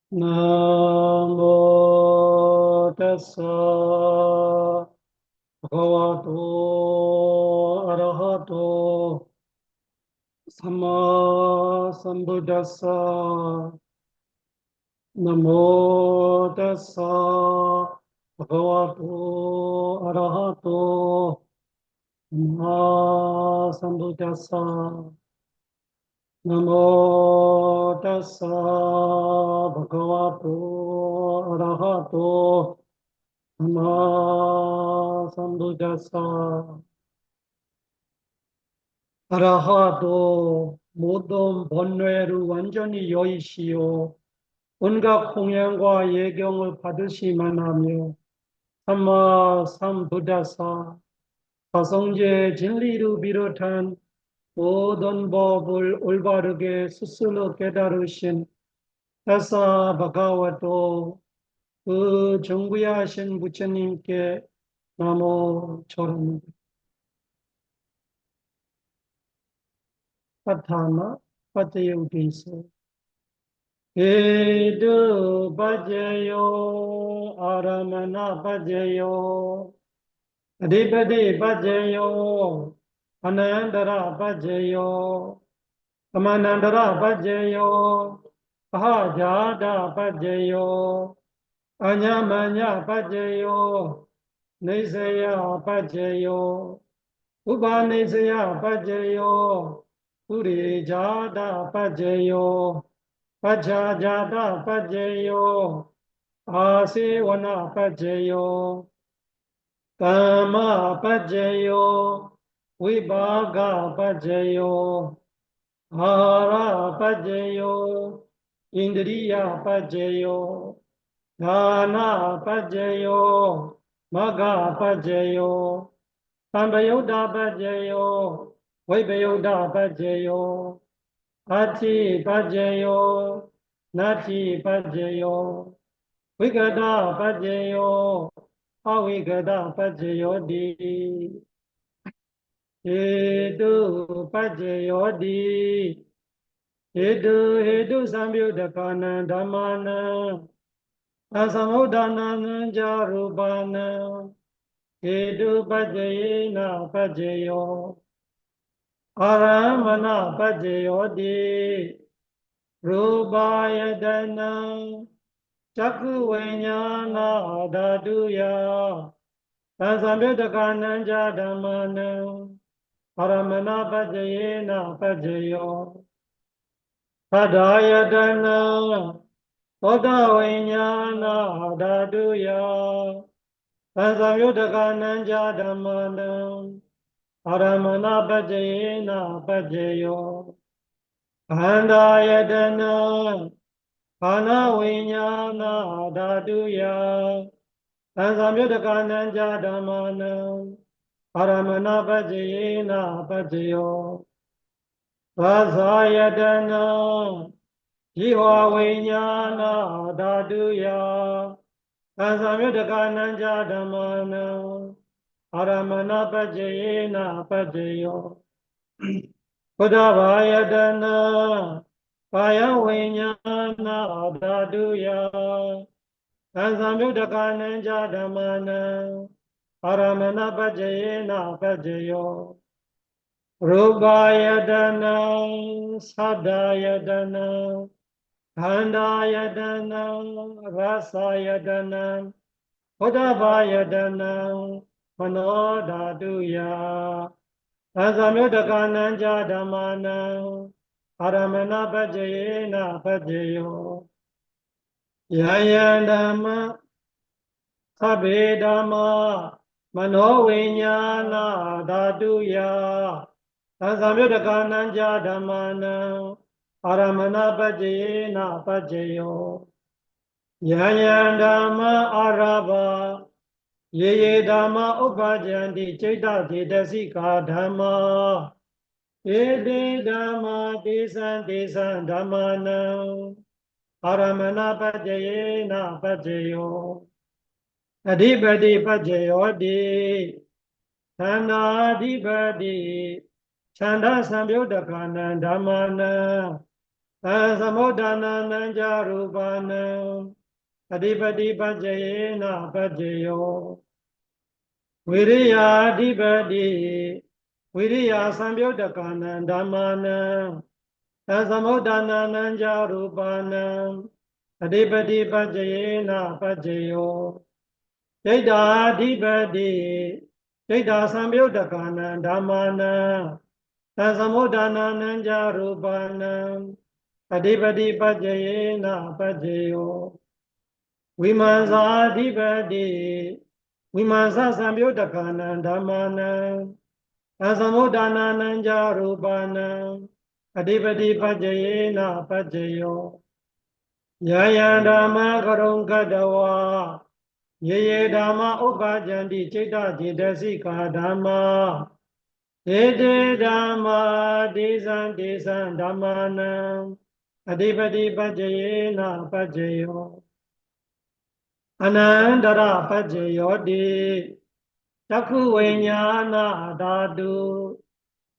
Namo tassa bhagavato arahato samma sambuddhassa. Namo tassa bhagavato arahato samma sambuddhassa. Namo tassa bhagavato arahato samma sambuddhassa. arahato 모든 번뇌를 완전히 여의시오. 온갖 공양과 예경을 받으시만 하며 삼마 삼부다사 사성제 진리를 비롯한 모든 법을 올바르게 스스로 깨달으신 다사 바가와도 그 정부야하신 부처님께 나무 절합니다. 파타나 파테요기서 에드 바제요 아라마나 바제요 Adipati Pajayo, Anandara Pajayo, Amanandara Pajayo, Ahajada Pajayo, Anyamanya Pajayo, Nisaya Pajayo, Ubanisaya Pajayo, Urijada Pajayo, Pajajada Pajayo, Asivana Pajayo, Kama Pajayo, Vibhaga Pajayo, Hara Pajayo, Indriya Pajayo, Dhana Pajayo, Magga Pajayo, Sambayoda Pajayo, Vibhayoda Pajayo, Ati Pajayo, Nati Pajayo, Vigada Pajayo, Avigada Pajayodi, Edu Pajayodi, Edu Samyudakana Dhammana, Asamudana Jarubana, Edu Pajayena Pajayo, Aramana Pajayodi, Rubayadana, Chakuvenyana Daduya, Samyudakana Dhammana, Aramana Pajayena Pajayo, Padayadana, Odavinyana Daduya, Samyudakana Dhammana, Aramana Pajayena Pajayo, Pandayadana, Panavinyana Daduya, Samyudakana Dhammana, Aramana Pajayena Pajayo, Vazayadana, Jiva Vinyana Daduya, Samyudakana Dhammana, Aramana Pajayena Pajayo, Udavayadana, Paya Vinyana Daduya, Samyudakana Dhammana, Aramana Pajayena Pajayo, Rubayadana, Sadayadana, Handayadana, Rasayadana, Udavayadana, Manodaduya, Samyudakana Dhammana, Aramana Pajayena Pajayo, Yayadama, Sabedama, Manovinyana Daduya, Samyudakana Dhammana, Aramana Pajayena Pajayo, Yayadama Araba, Yeyedama Upajanti Chaita Chetasika Dhamma, Ede Dhamma Desan Dhammana, Aramana Pajayena Pajayo, Adipati Pajayodi, Chanda Adipati, Chanda Samyudakana Dhammana, Samodana nanja rupana adipati pajayena pajayo Viriya adipati Viriya samyodakana dhammana Samodana nanja rupana adipati pajayena pajayo Data adipati Data samyodakana dhammana Samodana nanja rupana Adipati Pajayena Pajayo Vimansa Adipati Vimansa Samyodakana Dhammana Asamodana Nanja Rupana Adipati Pajayena Pajayo Yaya Dhamma Karungkadawa Yeye Dhamma Upajanti Citta Citasika Dhamma Ede Dhamma Desan Desan Dhammana Adipati Pajayena Pajayo Anandara Pajayo Di Taku Vinyana Dhatu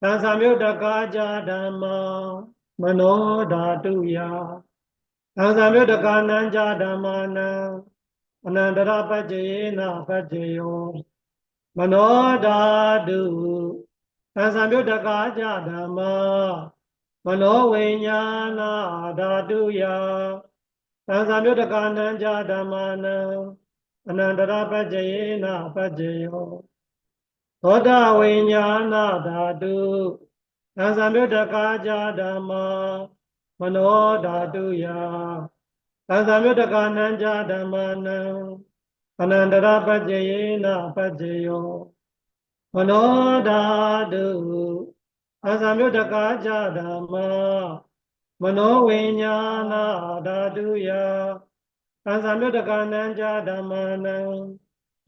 Tansamyodaka Dhamma Mano Dhatuya Tansamyodaka Nanja Dhammana Anandara Pajayena Pajayo Mano Dhatu Tansamyodaka Dhamma Mano Vinyana Dhatuya Tansamyodaka Nanja Dhammana Anandara Pajayena Pajayo Thoda Vinyana Dhatu Tansamyodaka Dhamma Mano Dhatuya Tansamyodaka Nanja Dhammana Anandara Pajayena Pajayo Mano Dhatu Tansamyodaka Dhamma Mano Vinyana Dhatuya Tansamyodaka Nanja Dhammana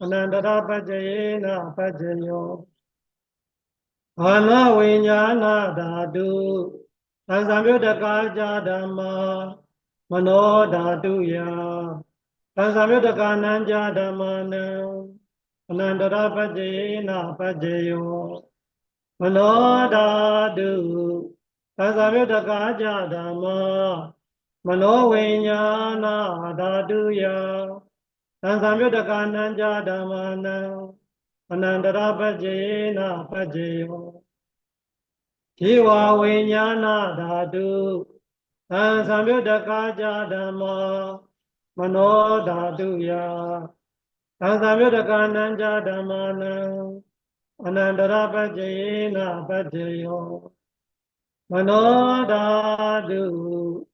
Anandara Pajayena Pajayo Ana Vinyana Dhatu Tansamyodaka Dhamma Mano Dhatuya Tansamyodaka Nanja Dhammana Anandara Pajayena Pajayo Mano Dhatu Tansamyodaka Dhamma Mano Vinyana Dhatuya Tansamyodaka Nanja Dhammana Anandara Pajayena Pajayo Jiva Vinyana Dhatu Tansamyodaka Dhamma Mano Dhatuya Tansamyodaka Nanja Dhammana Anandara Pajayena Pajayo Mano Dhatu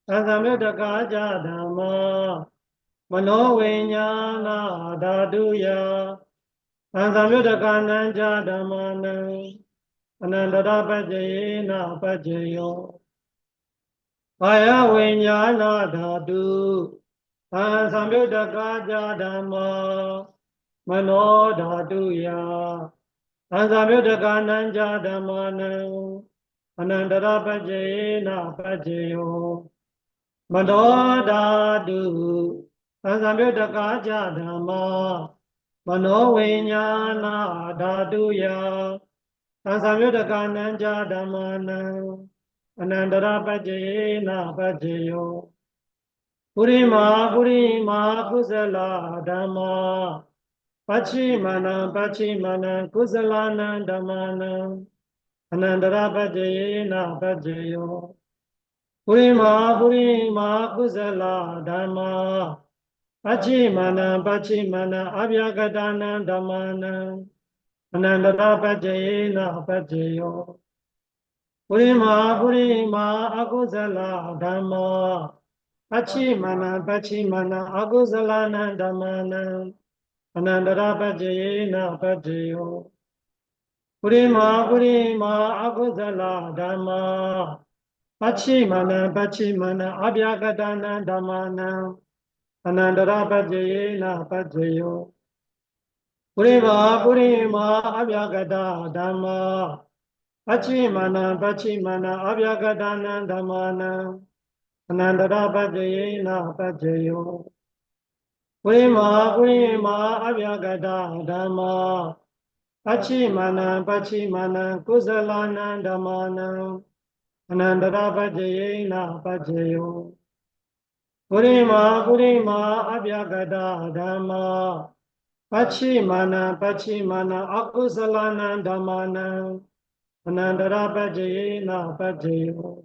Tansamyodaka Dhamma Mano Vinyana Dhatuya Tansamyodaka Nanja Dhammana Anandara Pajayena Pajayo Vaya Vinyana Dhatu Tansamyodaka Dhamma Mano Dhatuya Tansamyodaka Nanja Dhammana Anandara Pajayena Pajayo Mano Dhatu Tansamyodaka Dhamma Mano Vinyana Dhatuya Tansamyodaka Nanja Dhammana Anandara Pajayena Pajayo Purima Purima Kusala Dhamma Pachimana Pachimana Kusalana Dhammana Anandara Pajayena Pajayo Purima Purima Kusala Dhamma Pachimana Pachimana Abhyagadana Dhammana Anandara Pajayena Pajayo Purima Purima Akusala Dhamma Pachimana Pachimana Akusalana Dhammana Anandara Pajayena Pajayo Purima Purima Akusala Dhamma Pachimana Pachimana Abhyagadana Dhammana Anandara Pajayena Pajayo Purima Purima Abhyagada Dhamma Pachimana Pachimana Abhyagadana Dhammana Anandara Pajayena Pajayo Purima Purima Abhyagada Dhamma Pachimana Pachimana Kusalana Dhammana Anandara Pajayena Pajayo Purima Abhyagata Dhamma Pachimana Akusalana Dhammana Anandara Pajayena Pajayo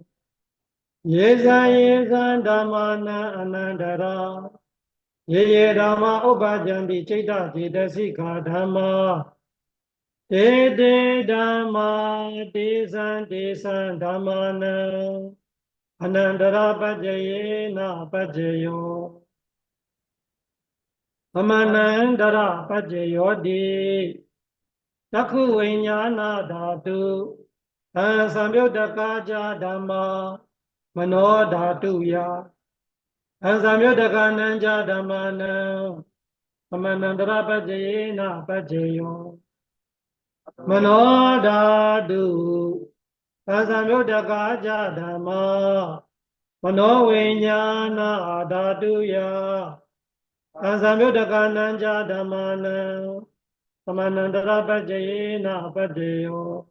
Yeza Dhammana Anandara Ye Dhamma Upajanti Chaita Jitasika Dhamma Te Dhamma Desan Dhammana Anandara Pajayena Pajayo Amanandara Pajayo Di Taku Vinyana Dhatu Samyodaka Dhamma Mano Dhatu Ya Samyodaka Nanja Dhammana Amanandara Pajayena Pajayo Mano Dhatu Samyodaka Dhamma Mano Vinyana Dhatu Ya Samyodaka Nanja Dhammana Amanandara Pajayena Pajayo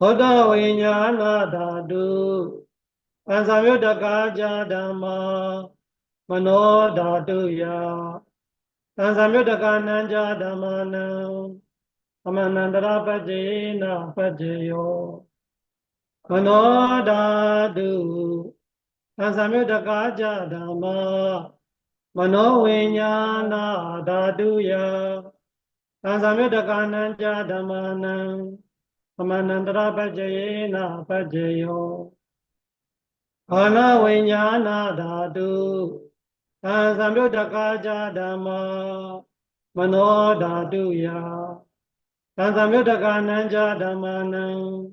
Hoda Vinyana Dhatu Samyodaka Dhamma Mano Dhatu Ya Samyodaka Nanja Dhammana Amanandara Pajayena Pajayo Mano Dhatu Samyodaka Dhamma Mano Vinyana Dhatu Ya Samyodaka Nanja Dhammana Amanandara Pajayena Pajayo Ana Vinyana Dhatu Samyodaka Dhamma Mano Dhatu Ya Samyodaka Nanja Dhammana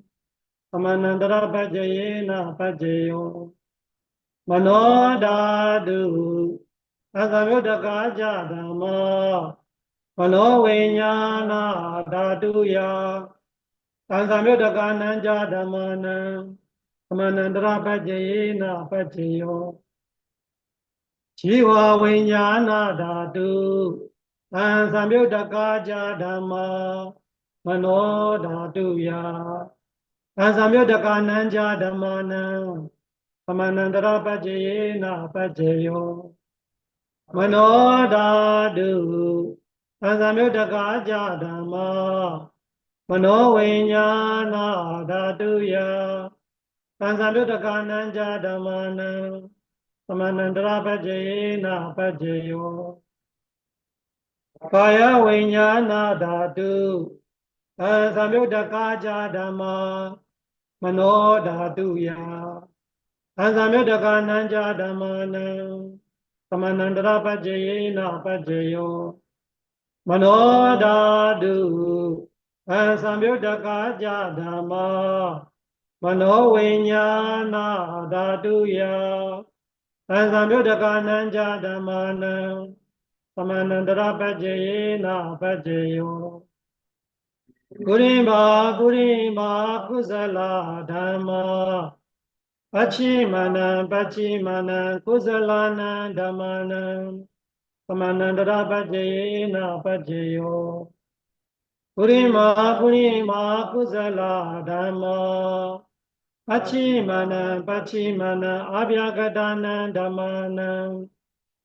Amanandara Pajayena Pajayo Mano Dhatu Samyodaka Dhamma Mano Vinyana Dhatu Ya Samyodaka Nanja Dhammana Amanandara Pajayena Pajayo Jiva Vinyana Dhatu Samyodaka Dhamma Mano Dhatu Ya Samyodaka Nanja Dhammana Amanandara Pajayena Pajayo Mano Dhatu Samyodaka Dhamma Mano Vinyana Dhatu Ya Samyodaka Nanja Dhammana Amanandara Pajayena Pajayo Kaya Vinyana Dhatu Samyodaka Dhamma Mano Dhatu Ya Samyodaka Nanja Dhammana Amanandara Pajayena Pajayo Mano Dhatu Samyodaka Dhamma Mano Vinyana Dhatu Ya Samyodaka Nanja Dhammana Amanandara Pajayena Pajayo Purima Kusala Dhamma Pachimana Kusalana Dhammana Amanandara Pajayena Pajayo Purima Kusala Dhamma Pachimana Abhyagadana Dhammana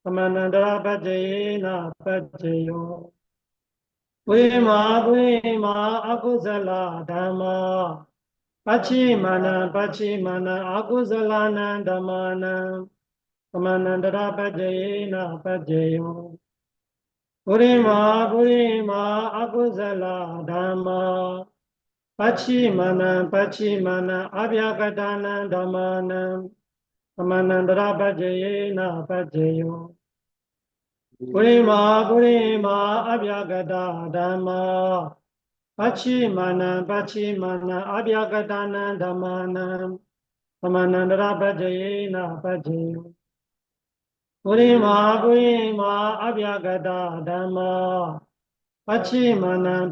Amanandara Pajayena Pajayo Purima Akusala Dhamma Pachimana Akusalana Dhammana Amanandara Pajayena Pajayo Purima Akusala Dhamma Pachimana Abhyagadana Dhammana Amanandara Pajayena Pajayo Purima Abhyagata Dhamma Pachimana Abhyagadana Dhammana Amanandara Pajayena Pajayo Purima Abhyagata Dhamma Pachimana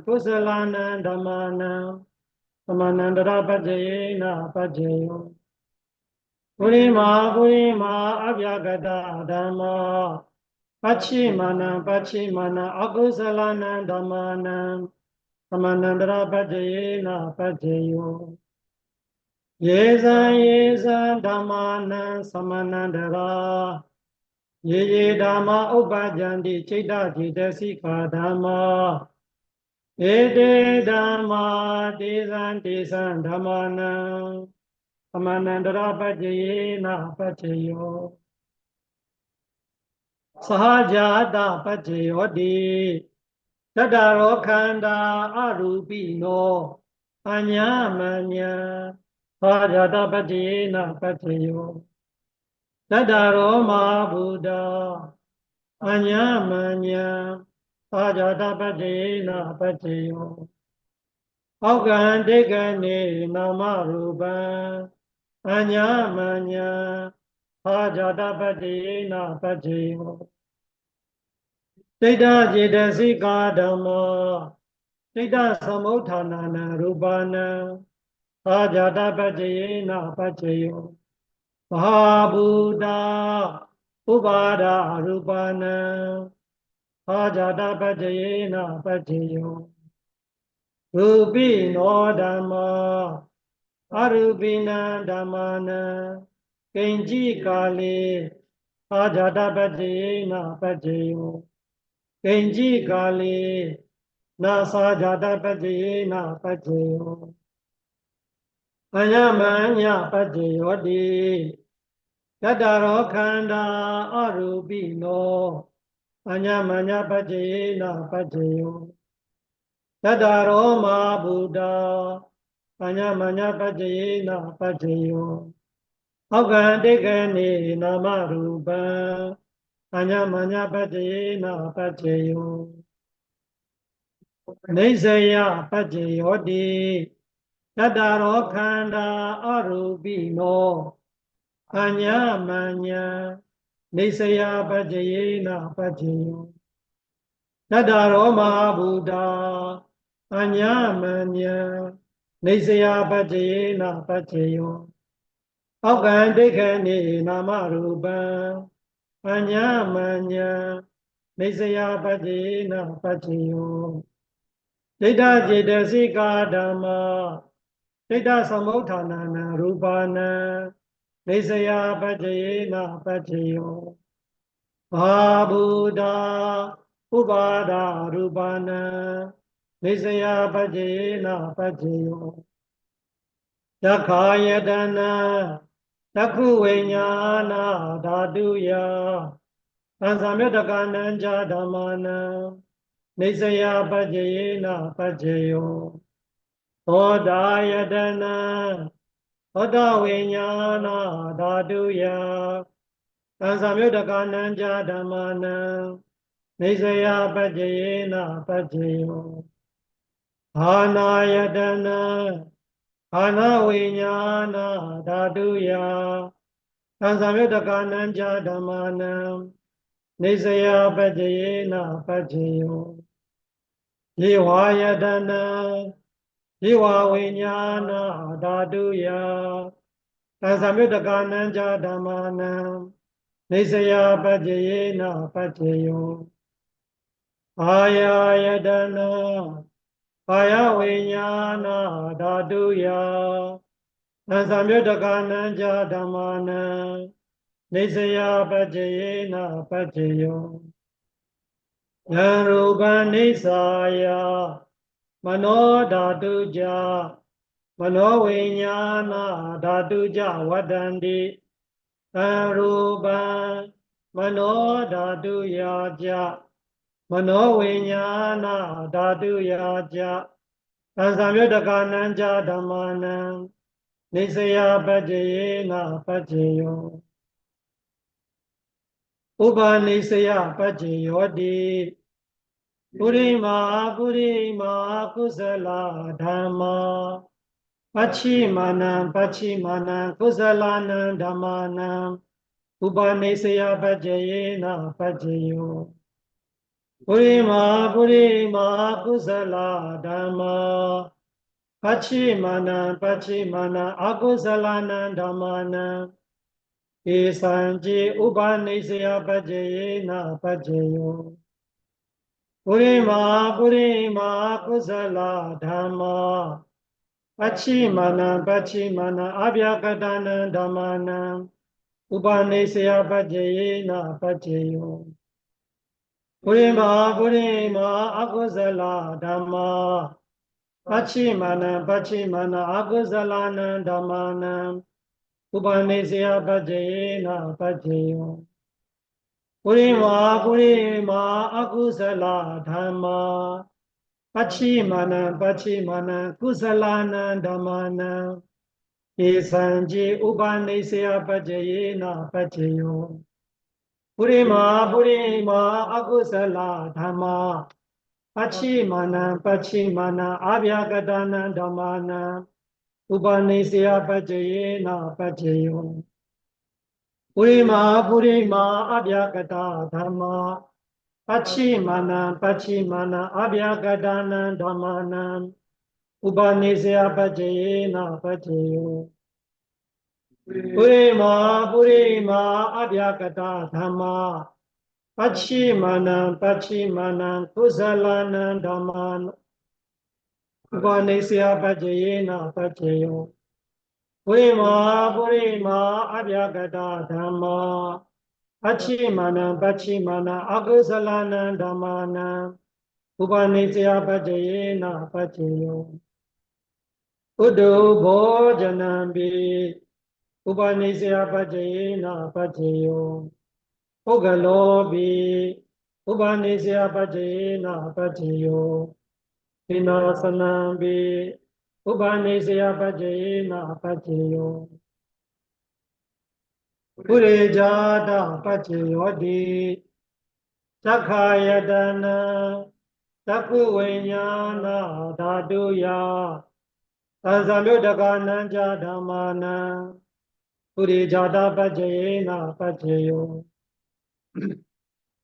Kusalana Dhammana Amanandara Pajayena Pajayo Purima Abhyagata Dhamma Pachimana Akusalana Dhammana Amanandara Pajayena Pajayo ယေဇံယေဇံဓမ္မာနံသမဏန္တရာယေယေဓမ္မာဥပ္ပကြံတိစိတ်တจิตစိကာဓမ္မာဧတေဓမ္မာတေဇံတေဇံဓမ္မာနံသမဏန္တရာပัจเจယေနပัจเจယောသဟဇာတပัจเจယောတိတတ္တရောခန္ဓာအရူပိနောအညာမညာဘာဇာတပတ္တိနပတ္တိယောတတ္တရောမဘုဒ္ဓအညာမညာဘာဇာတပတ္တိနပတ္တိယောအောက်ကံဒိဋ္ဌနေနာမရူပံအညာမညာဘာဇာတပတ္တိနပတ္တိယောစိတ်တจิตစိကာဓမ္မောစိတ်တသမုဋ္ဌာနာနရူပနာဘာဇာတပတ္တိနပတ္တိယောဘာဗုဒ္ဓဥပါဒရူပနာဘာဇာတပတ္တိနပတ္တိယောရူပိနောဓမ္မာအရူပိနံဓမ္မာနံကိဉ္จิကာလေဘာဇာတပတ္တိနပတ္တိယောကိဉ္จิကာလေနာသာဇာတပတ္တိနပတ္တိယောအညမညပတ္တိယောတိတတ္တရောခန္ဓာအရူပိနောအညမညပတ္တိနပတ္တိယောတတ္တရောမဘုဒ္ဓအညမညပတ္တိနပတ္တိယောအောက်ကံဒိဋ္ဌနေနာမရူပံအညမညပတ္တိနပတ္တိယောနေဇယပတ္တိယောတိတတ္တရောခန္ဓာအရူပိနောအညာမညာနေဇယပတ္တိနပတ္တိယောတတ္တရောမဘုဒ္ဓအညာမညာနေဇယပတ္တိနပတ္တိယောအောက်ကံဒိဋ္ဌနေနာမရူပံအညာမညာနေဇယပတ္တိနပတ္တိယောဒိဋ္ဌจิตစိကာဓမ္မာဒိဋ္ဌသမုဋ္ဌာနာနရူပနာနေဇယပတ္တိနပတ္တိယောဘာဗုဒ္ဓဥပါဒရူပနာနေဇယပတ္တိနပတ္တိယောဒက္ခာယတနာတက္ခုဝိညာဏဓာတုယသံသာမြတကနံဇာဓမ္မာနံနေဇယပတ္တိနပတ္တိယောသောတာယတနာသောတဝိညာဏဓာတုယသံသာမြတကနံဇာဓမ္မာနံနေဇယပတ္တိနပတ္တိယောအာနာယတနာအာနာဝိညာဏဓာတုယသံသာမြတကနံဇာဓမ္မာနံနေဇယပတ္တိနပတ္တိယောယေဝယတနာယေဝဝိညာဏဓာတုယသံသာမြတကနံဇာဓမ္မာနံနေဇယပတ္တိနပတ္တိယောအာယာယတနာကာယဝိညာဏဓာတုယသံသာမြတကနံဇာဓမ္မာနံနေဇယပတ္တိနပတ္တိယောယံရူပနိစ္ဆာယမနောဓာတုကြမနောဝိညာဏဓာတုကြဝတ္တန္တိသံရူပံမနောဓာတုယာကြမနောဝိညာဏဓာတုယာကြသံသာမြတကနံဇာဓမ္မာနံနေဇယပတ္တိနပတ္တိယောဥပနိစ္စယပัจเจယောတိပုရိမာပုရိမာကုသလဓမ္မာปัจฉิမာနံปัจฉิမာနံကုသလနံဓမ္မာနံဥပနိစ္စယပัจเจနပัจเจယောပုရိမာပုရိမာကုသလဓမ္မာปัจฉิမာနံปัจฉิမာနံအကုသလနံဓမ္မာနံဧသံจิဥပနိစ္စယပัจเจနပัจเจယောပုရိမာပုရိမာကုသလဓမ္မာ Pachimana Pachimana Abhyakatana Dhammana Upanisya Pajayena Pajayo Purima Purima Akusala Dhamma Pachimana Pachimana Akusalana Dhammana Upanisya Pajayena Pajayo Purima Purima Akusala Dhamma Pachimana Pachimana Kusalana Dhammana Esanji Upanisya Pajayena Pajayo Purima Purima Akusala Dhamma Pachimana Pachimana Abhyagatana Dhammana Upanisya Pajayena Pajayo Purima Purima Abhyagata Dhamma Pachimana Pachimana Abhyagatana Dhammana Upanisya Pajayena Pajayo Purima Purima Abhyagata Dhamma Pachimana Pachimana Kusalana Dhammana Upanisya Pajayena Pajayo Purima Purima Abhyagata Dhamma Pachimana Pachimana Akusalana Dhammana Upanisya Pajayena Pajayo Udu Bhojanambi Upanisya Pajayena Pajayo Ugalobi Upanisya Pajayena Pajayo Vinasanambi Upanisya Pajayena Pajayo Purejada Pajayodi Chakhayadana Chakuvinyana Dhaduya Tasamyudakananja Dhammana Purejada Pajayena Pajayo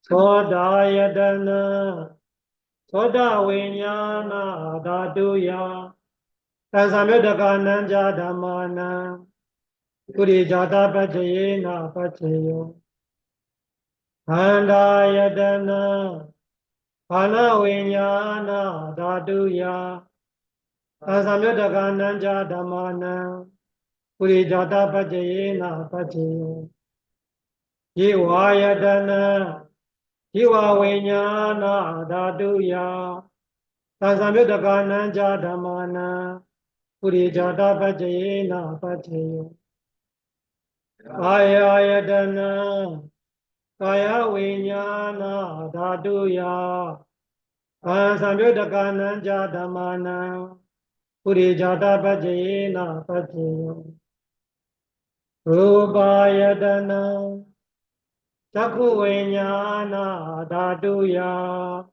Sodayadana Soda Vinyana Dhaduya Tasamyudakananja Dhammana Purejada Pajayena Pajayo Handayadana Phana Vinyana Dhaduya Tasamyudakananja Dhammana Purejada Pajayena Pajayo Jivayadana Jiva Vinyana Dhaduya Tasamyudakananja Dhammana Purejada Pajayena Pajayo Ayayadana Kaya Vinyana Dhaduya Tasamyudakananja Dhammana Purejada Pajayena Pajayo Rupayadana Chakuvinyana Dhaduya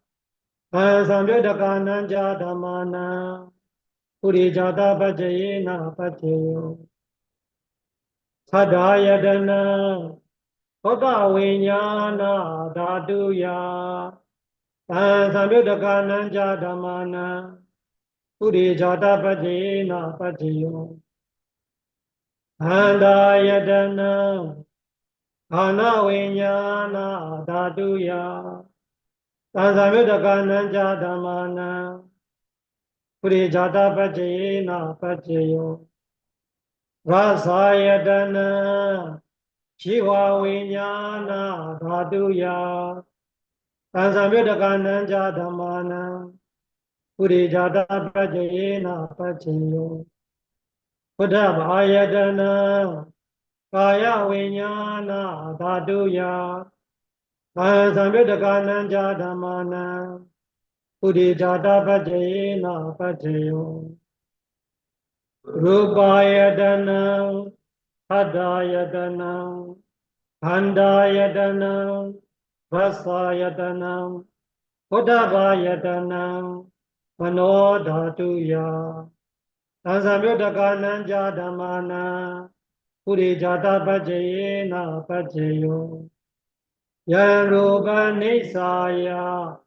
Tasamyudakananja Dhammana Purejada Pajayena Pajayo Sadayadana Soda Vinyana Dhaduya Tasamyudakananja Dhammana Purejada Pajayena Pajayo Handayadana Phana Vinyana Dhaduya Tasamyudakananja Dhammana Purejada Pajayena Pajayo Rasayadana Jiva Vinyana Dhaduya Tasamyudakananja Dhammana Purejada Pajayena Pajayo Buddha-bhayadana Kaya Vinyana Dhaduya Tasamyudakananja Dhammana Purejada Pajayena Pajayo Rupayadana Hadayadana Handayadana Vasayadana Buddha-bhayadana Manodhatuya Tasamyudakananja Dhammana Purejada Pajayena Pajayo Yarupa Nisaya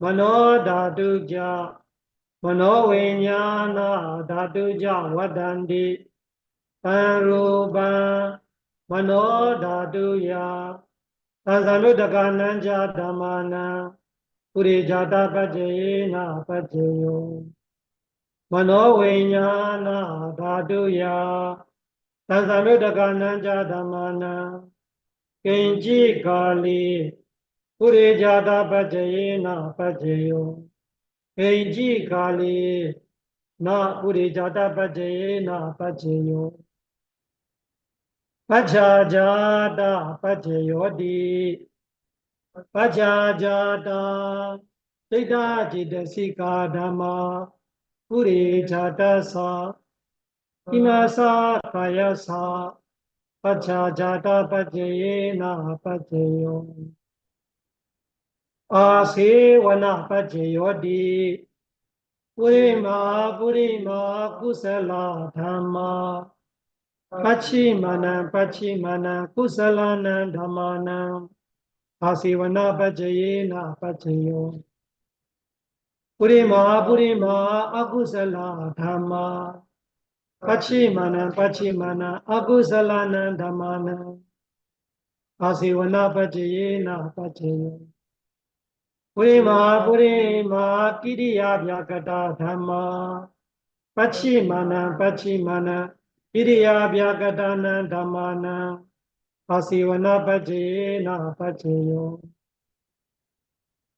Manodhatuja Manovinyana Dhatuja Vadandi Tarupa Manodhatuya Tasamyudakananja Dhammana Purejada Pajayena Pajayo Mano Vinyana Dhatuya Tansamyuddhakananja Dhammana Kinchi Kali Purejata Pajayena Pajayo Kinchi Kali Na Purejata Pajayena Pajayo Pajajata Pajayodi Pajajata Tita Jidasika Dhamma Purejata Sa Imasa Kayasa Pajajata Pajayena Pajayo Asevana Pajayodi Purima Kusala Dhamma Pachimana Kusalana Dhammana Asivana Pajayena Pajayo Purima Akusala Dhamma Pachimana Akusalana Dhammana Asivana Pajayena Pajayo Purima Kiriya Vyakata Dhamma Pachimana Kiriya Vyakatana Dhammana Asivana Pajayena Pajayo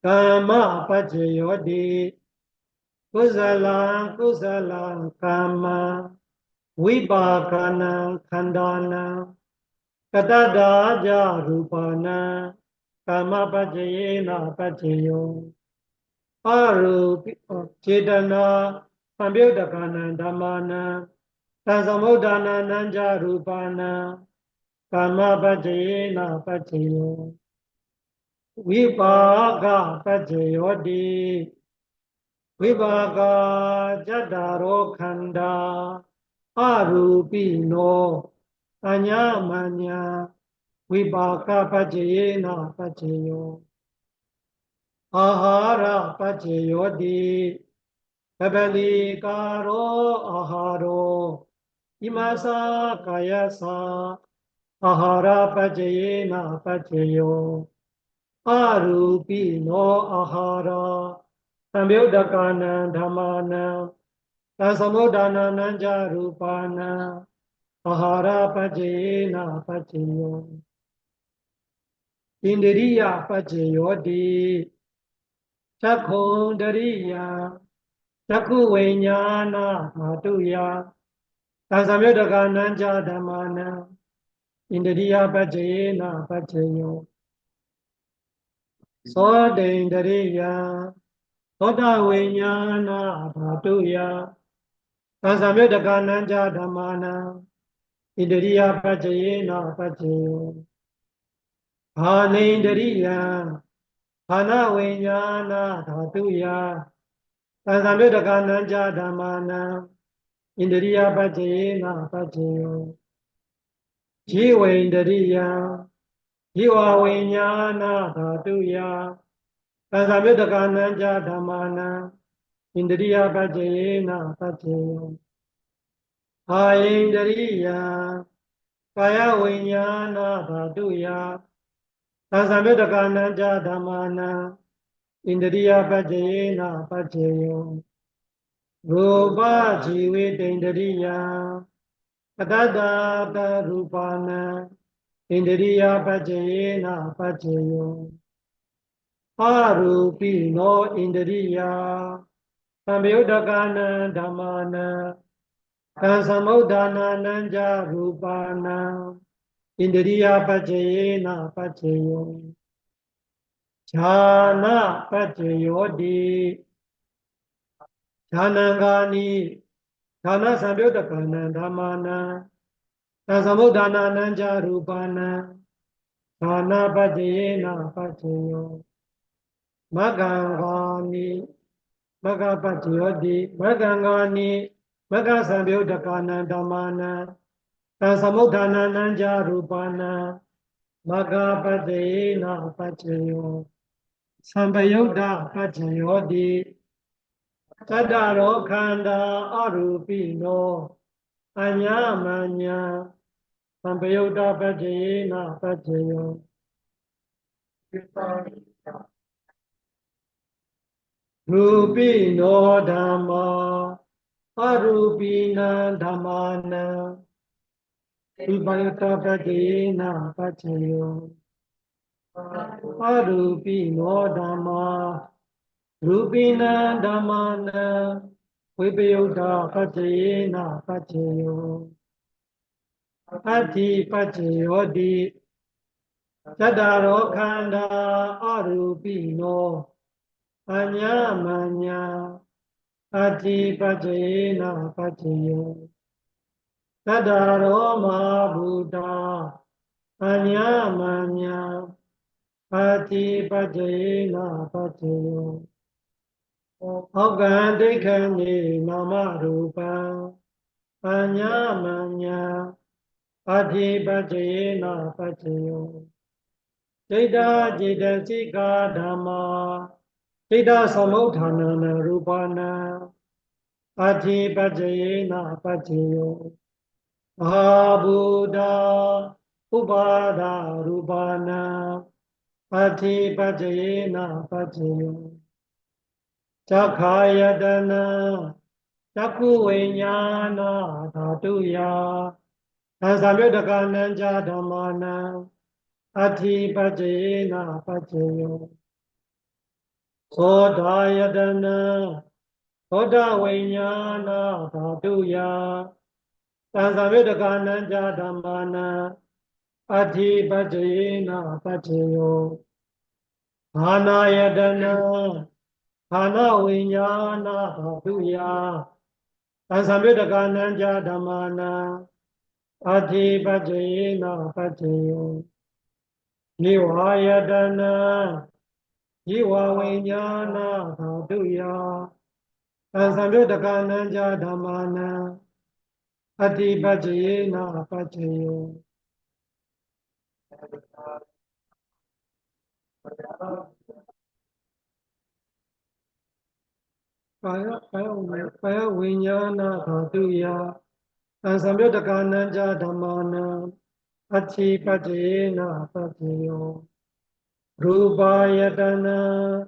Kama Pajayodi Kusalang Kama Vibhakana Khandana Katadaja Rupana Kama Pajayena Pajayo Arupi Chetana Samyuddhakana Dhammana Tansamudana Nanja Rupana Kama Pajayena Pajayo Vibhaga Pajayodi Vibhaga Jadaro Khanda Arupino Anyamanya Vibhaka Pajayena Pajayo Ahara Pajayodi Kabali Karo Aharo Imasa Kayasa Ahara Pajayena Pajayo Arupino Ahara Samyuddhakana Dhammana Tansamudana Nanja Rupana Ahara Pajayena Pajayo Indriya Pajayodi Chakhundariya Chakhu Vinyana Dhatuya Tansamyuddhakananja Dhammana Indriya Pajayena Pajayo Sodendariya Soda Vinyana Dhatuya Tansamyuddhakananja Dhammana Indriya Pajayena Pajayo Bhanendariya Bhana Vinyana Dhatuya Tansamyuddhakananja Dhammana Indriya Pajayena Pajayo Jivendariya Jiva Vinyana Dhatuya Tansamyuddhakananja Dhammana Indriya Pajayena Pajayo Ayendariya Kaya Vinyana Dhatuya Tansamyuddhakananja Dhammana Indriya Pajayena Pajayo Rupa Jivedendariya Katadata Rupana Indriya Pajayena Pajayo Arupino Indriya Samyuddhakana Dhammana Tansamudana Nanja Rupana Indriya Pajayena Pajayo Jhana Pajayodi Jhanangani Jhana Samyuddhakana Dhammana Tansamudana Nanja Rupana Jhana Pajayena Pajayo Magangani Maga Pajayodi Magangani Maga Samyuddhakana Dhammana Tansamudana Nanja Rupana Maga Pajayena Pajayo Sambayuddha Pajayodi Tadaro Khanda Arupino Anyamanya Sambayuddha Pajayena Pajayo Rupino Dhamma arubina dhammana vipayata pajena pajayo arubino dhamma rupina dhammana vipayata pajena pajayo ati pajayo di Tadaro khanda arubino anya manya ati pajena pajayo Tadaro ma buddha anya manya ati pajena pajayo Hogan dekhani nama rupa anya manya ati pajena pajayo Jada jada sika dhamma Jada samudhanana rupana Ati pajayena pajayo Mahabuddha upada rupana Ati pajayena pajayo Chakhayadana Chakku vinyana dhatuya Samyuddhakananja dhammana Ati pajayena pajayo Sodayadana Soda vinyana dhatuya Samyuddhakananja dhammana Ati pajayena pajayo Dhanayadana Dhana vinyana dhatuya Samyuddhakananja dhammana Ati pajayena pajayo Nivayadana Jiva vinyana dhatuya Samyuddhakananja dhammana Ati pajayena pajayo Kaya vinyana dhatuya Samyuddhakananja dhammana Ati pajayena pajayo Rupayatana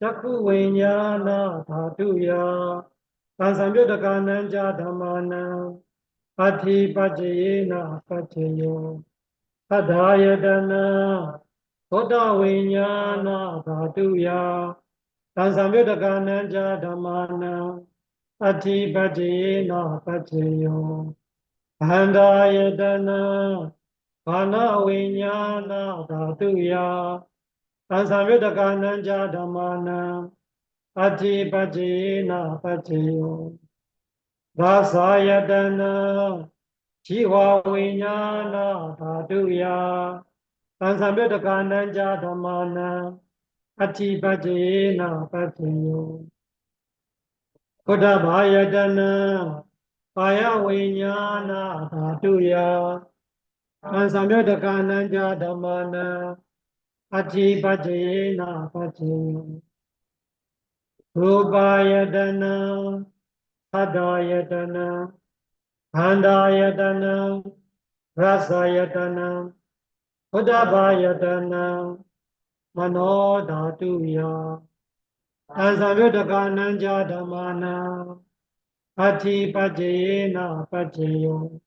Chakku vinyana dhatuya Samyuddhakananja dhammana Ati pajayena pajayo Adayatana Soda vinyana dhatuya Samyuddhakananja dhammana Ati pajayena pajayo Andayatana Dhana vinyana dhatuya Samyuddhakananja dhammana Ati pajayena pajayo Rasayatana Jiva vinyana dhatuya Samyuddhakananja dhammana Ati pajayena pajayo Kodabhayatana Kaya vinyana dhatuya Samyuddhakananja dhammana Ati pajayena pajayo Rupayatana Adayatana Handayatana Rasayatana Kodabhayatana Mano dhatuya Samyuddhakananja dhammana Ati pajayena pajayo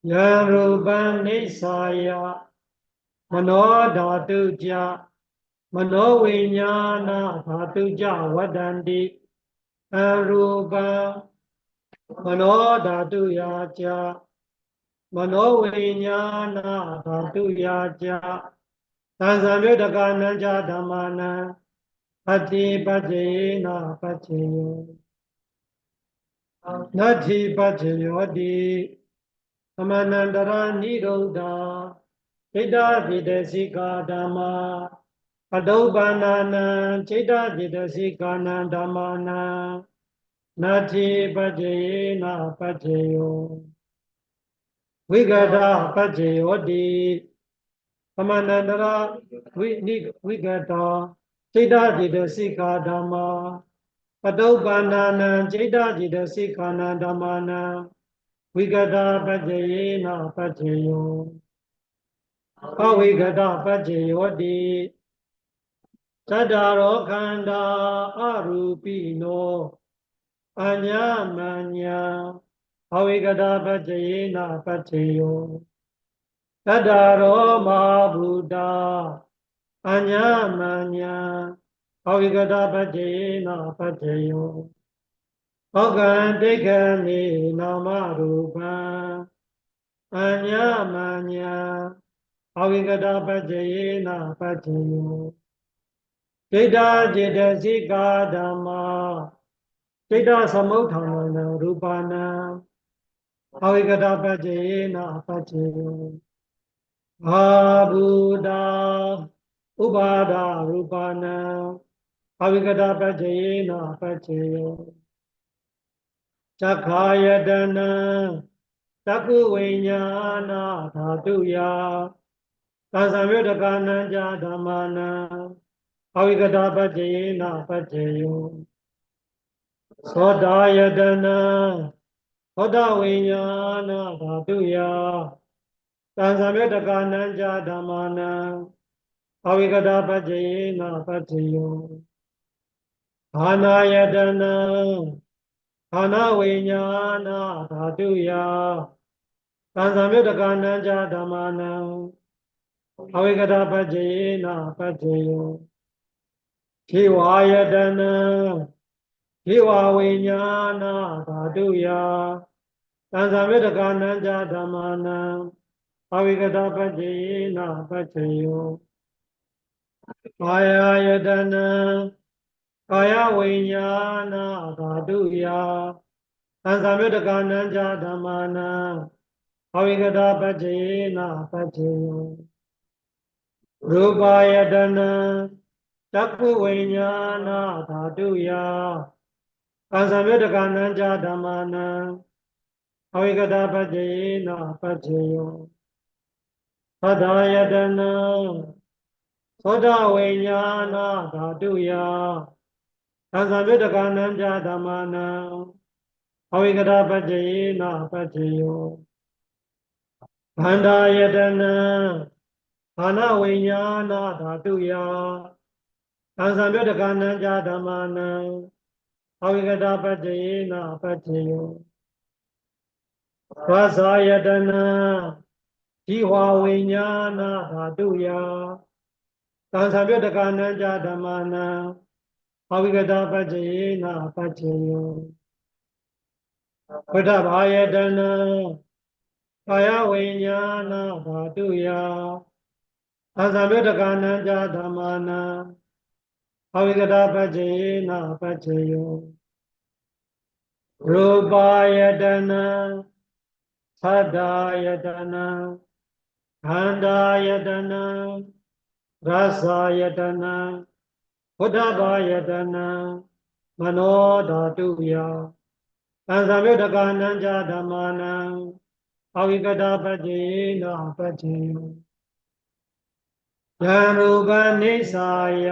Yarupan nisaya Mano dhatuja Mano vinyana dhatuja vadanti Arupa Mano dhatuya ja Mano vinyana dhatuya ja Samyuddhakananja dhammana Ati pajayena pajayo Nati pajayo di Samanandara nirodha Jada jidasika dhamma Adaubanana Jada jidasika dhammana Nati pajayena pajayo Vigada pajayo di Samanandara vigada Jada jidasika dhamma Adaubanana Jada jidasika dhammana Vigada pajayena pajayo Avigada pajayo di Tadaro khanda arupino အညာမညာအဝိကတာပတ္တေနပတ္တေယောတတ္တရောမဘုဒ္ဓအညာမညာအဝိကတာပတ္တေနပတ္တေယောဩကံတိက္ခမေနာမရူပံအညာမညာအဝိကတာပတ္တေနပတ္တေယောจิตာจิตစိကာဓမ္မာจิตသမုဋ္ဌာနံရူပနံအဝိကတာပတ္တေနပတ္တေယောဘာဗုဒ္ဓဥပါဒရူပနံအဝိကတာပတ္တေနပတ္တေယောသက္ခာယတနံသက္ကုဝိညာဏဓာတုယသံသံယတကနံဇာဓမ္မနံအဝိကတာပတ္တေနပတ္တေယောသောတာယတနံသောတာဝိညာဏဓာတုယသံသံယတကနံဇာဓမ္မနံအဝိကတာပတ္တေနပတ္တေယောဘာနာယတနံခန္ဓာဝိညာဏဓာတုယသံသံယတကနံဇာဓမ္မနံအဝိကတာပတ္တေနပတ္တေယောခေဝါယတနံခေဝဝိညာဏဓာတုယသံသံယတကနံဇာဓမ္မနံအဝိကတာပတ္တေနပတ္တေယောကာယယတနံကာယဝိညာဏဓာတုယသံသံယတကနံဇာဓမ္မနံအဝိကတာပတ္တေနပတ္တေယောရူပယတနံသက္ကုဝိညာဏဓာတုယသံသံယတကနံဇာဓမ္မနံအဝိကတာပတ္တေနပတ္တေယောသတ္တယတနံသောတာဝိညာဏဓာတုယသံသံယတကနံဇာဓမ္မနံအဝိကတာပတ္တေနပတ္တေယောခန္ဓာယတနံခန္ဓာဝိညာဏဓာတုယသံသံယတကနံဇာဓမ္မနံအဝိကတာပတ္တေနပတ္တေယောဘာသာယတနံဇိဝဝိညာဏဓာတုယသံသံယတကနံဇာဓမ္မနံအဝိကတာပတ္တေနပတ္တေယောဝိတ္တဘာယတနံကာယဝိညာဏဓာတုယသံသံယတကနံဇာဓမ္မနံအဝိကတာပတ္တေနပတ္တေယောရူပယတနံသတ္တယတနံခန္ဓာယတနံရသယတနံဝိတ္တဘာယတနံမနောဓာတုယသံသံယတကနံဇာဓမ္မနံအဝိကတာပတ္တေနပတ္တေယောယံရူပနိစ္စယ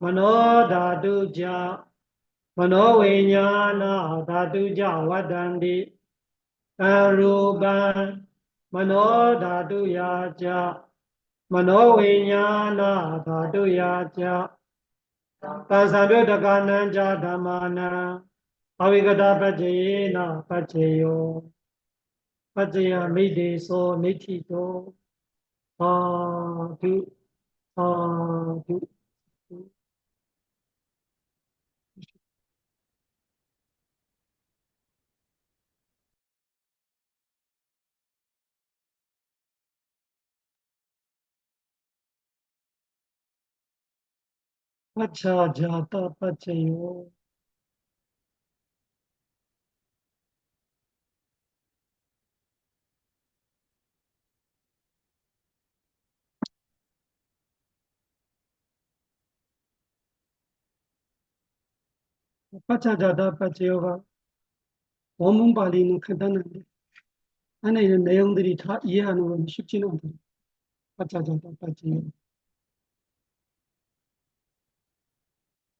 မနောဓာတုကြမနောဝိညာဏဓာတုကြဝတ္တန္တိအရူပံမနောဓာတုယာကြမနောဝိညာဏဓာတုယာကြသံသံယတကနံဇာဓမ္မနံအဝိကတာပတ္တေနပတ္တေယောပတ္တယမိတေသောနိဋ္ဌိတောသာဓုသာဓုပัจฉาဇာတပัจจယောပัจฉาဇာတပัจจယောကဝမုံပါဠိနုခတ္တနံအဲ့ဒီနေယုံတိထားအေးဟနုမရှိချင်းတော့ပัจฉาဇာတပัจจယော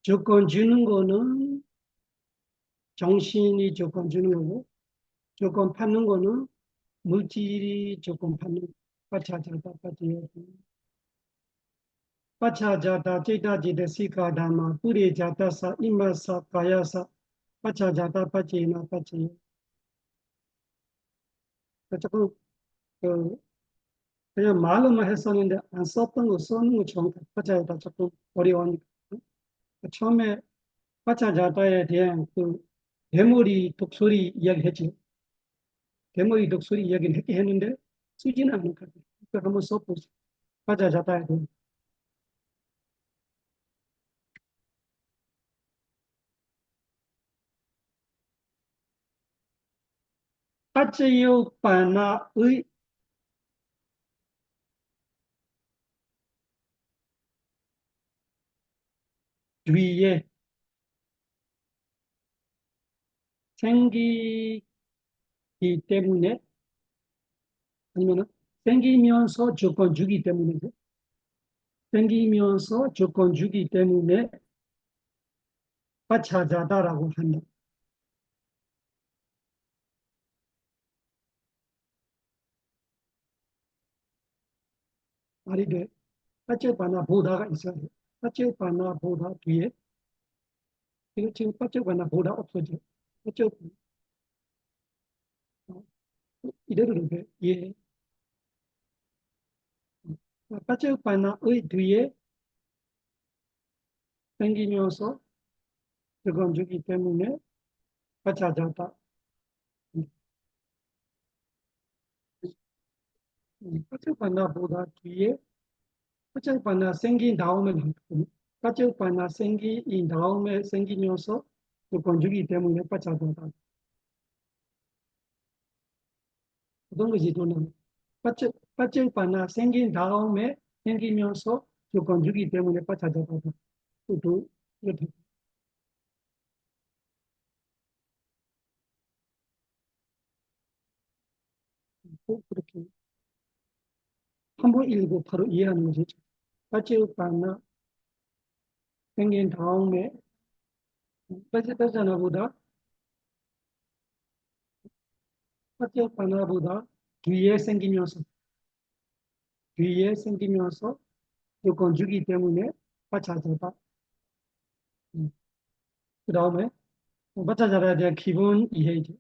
조건 주는 거는 정신이 조건 주는 거고 조건 받는 거는 물질이 조건 받는 빠차자다 빠지요 빠차자다 제다지데 시가다마 뿌리자다사 이마사 가야사 빠차자다 빠지나 빠지. 자꾸 그 그냥 말로만 했었는데 안 썼던 거 써는 거 좋은 거 빠차자다 자꾸 어려우니까. 처음에 빠차자다에 대한 그 대머리 독소리 이야기했지. 대머리 독소리 이야기는 했는데 쓰지는 않는 거야. 그러니까 한번 써보세요. 빠차자다에 대한. 빠져요 바나의 뒤에 생기기 때문에 아니면 생기면서 조건 주기 때문에 생기면서 조건 주기 때문에 빠차자다라고 한다. 말이 돼. 빠져바나 보다가 있어야 돼. 빠져바나 보다 뒤에 이거 지금 빠져바나 보다 없어져. 빠져 이대로 돼. 예. 빠져바나의 뒤에 생기면서 조건 주기 때문에 빠차자다. 빠져바나보다 뒤에 빠져바나 생긴 다음에 빠져바나 생긴 다음에 생기면서 조건 주기 때문에 빠차자다. 어떤 것이 또는 빠져바나 생긴 다음에 생기면서 조건 주기 때문에 빠차자다. 또 이렇게 꼭 그렇게 한번 읽고 바로 이해하는 것이죠. 빠져바나 생긴 다음에 빠져바나보다 빠져바나보다 뒤에 생기면서 뒤에 생기면서 조건 주기 때문에 빠차자다. 그 다음에 빠차자다에 대한 기본 이해이죠.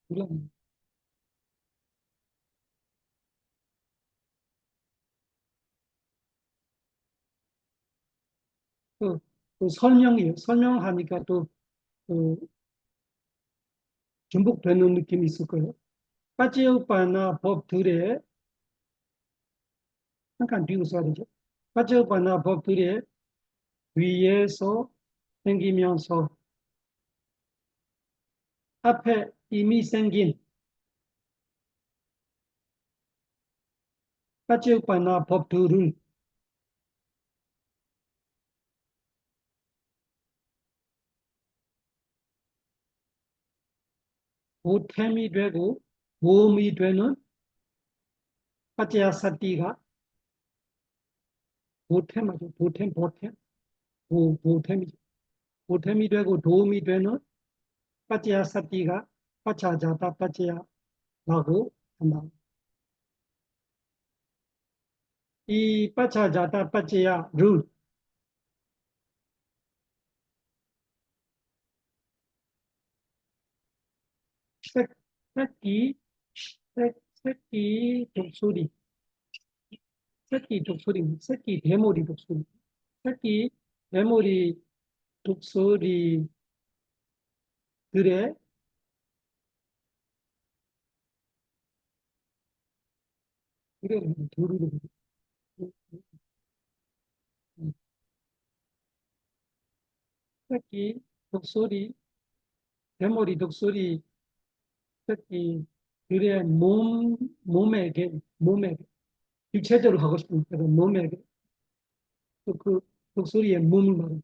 물론 그 설명이요. 설명하니까 또 그 중복되는 느낌이 있을 거예요. 빠찌오빠나 법들에 잠깐 뒤로 써야 되죠. 빠찌오빠나 법들에 위에서 생기면서 앞에 이미 생긴 빠찌오빠나 법들을 보탬이 되고 모험이 되는 빠찌아사띠가 보탬하죠. 보탬. 보탬이죠. 보탬이 되고 도움이 되는 빠찌아사띠가 빠차자다 빠찌야라고 한다. 이 빠차자다 빠찌야를 새, 새끼, 새끼 독수리, 새끼 대머리 독수리, 새끼 대머리 독수리들의 그래 도리를 새끼 독수리 대머리 독수리 새끼들의 몸에게 일체적으로 하고 싶으니까 몸에게 그 독수리의 몸을 말해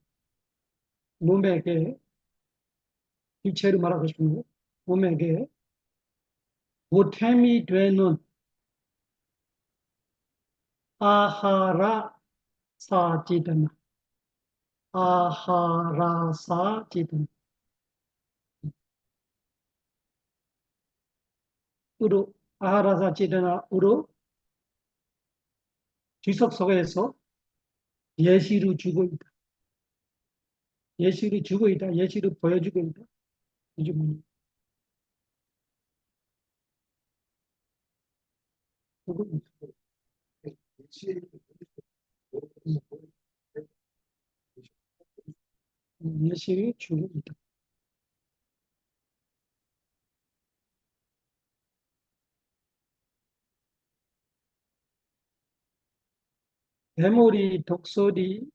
몸에게 일체로 말하고 싶은데 몸에게 보탬이 되는 아하라 사지든 아하라 사지든 으로 아하라 사지든으로 뒷속 속에서 예시를 주고 있다. 예시를 주고 있다. 예시를 보여주고 있다. 이 주문. 예시를 주고 있다. 대머리, 독소리,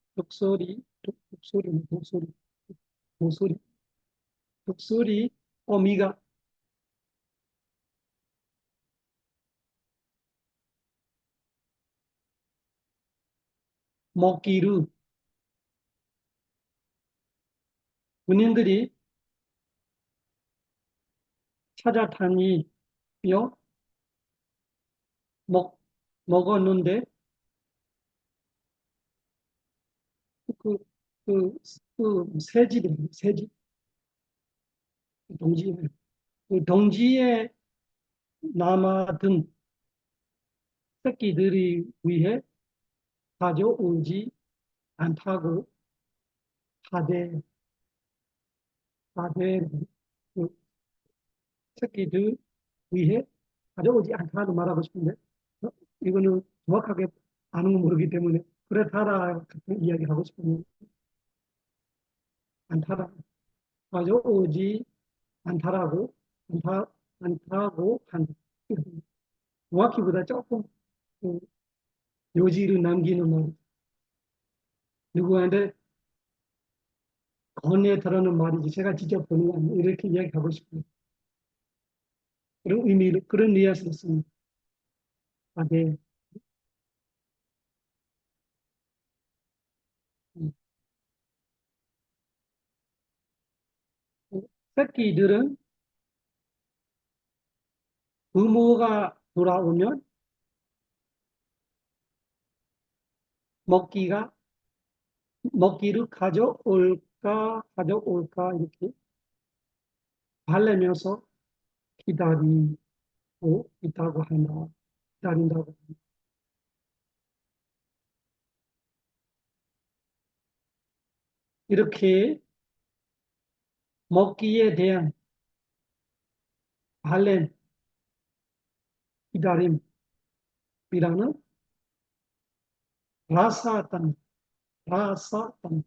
독소리, 어미가, 먹기를, 군인들이 찾아다니며 먹, 먹었는데, 그, 새집, 동지에, 그 동지에 남아든 새끼들이 위해 가져오지 않다고 하되, 하되, 그 새끼들 위해 가져오지 않다고 말하고 싶은데, 이거는 정확하게 아는 건 모르기 때문에, 그렇다라 같은 이야기 하고 싶으면, 않다라, 가져오지 않다라고, 않다고 한다. 정확히보다 조금 그 요지를 남기는 말, 누구한테 건네 들어는 말이지, 제가 직접 보는 거 아니에요. 이렇게 이야기하고 싶어요. 그런 의미로, 그런 뉘앙스로 씁니다. 아, 네. 음. 새끼들은 부모가 돌아오면 먹기가, 먹기를 가져올까, 이렇게 달래면서 기다리고 있다고 한다. 기다린다고. 이렇게 먹기에 대한 발렌, 기다림이라는 라사탄, 라사탄,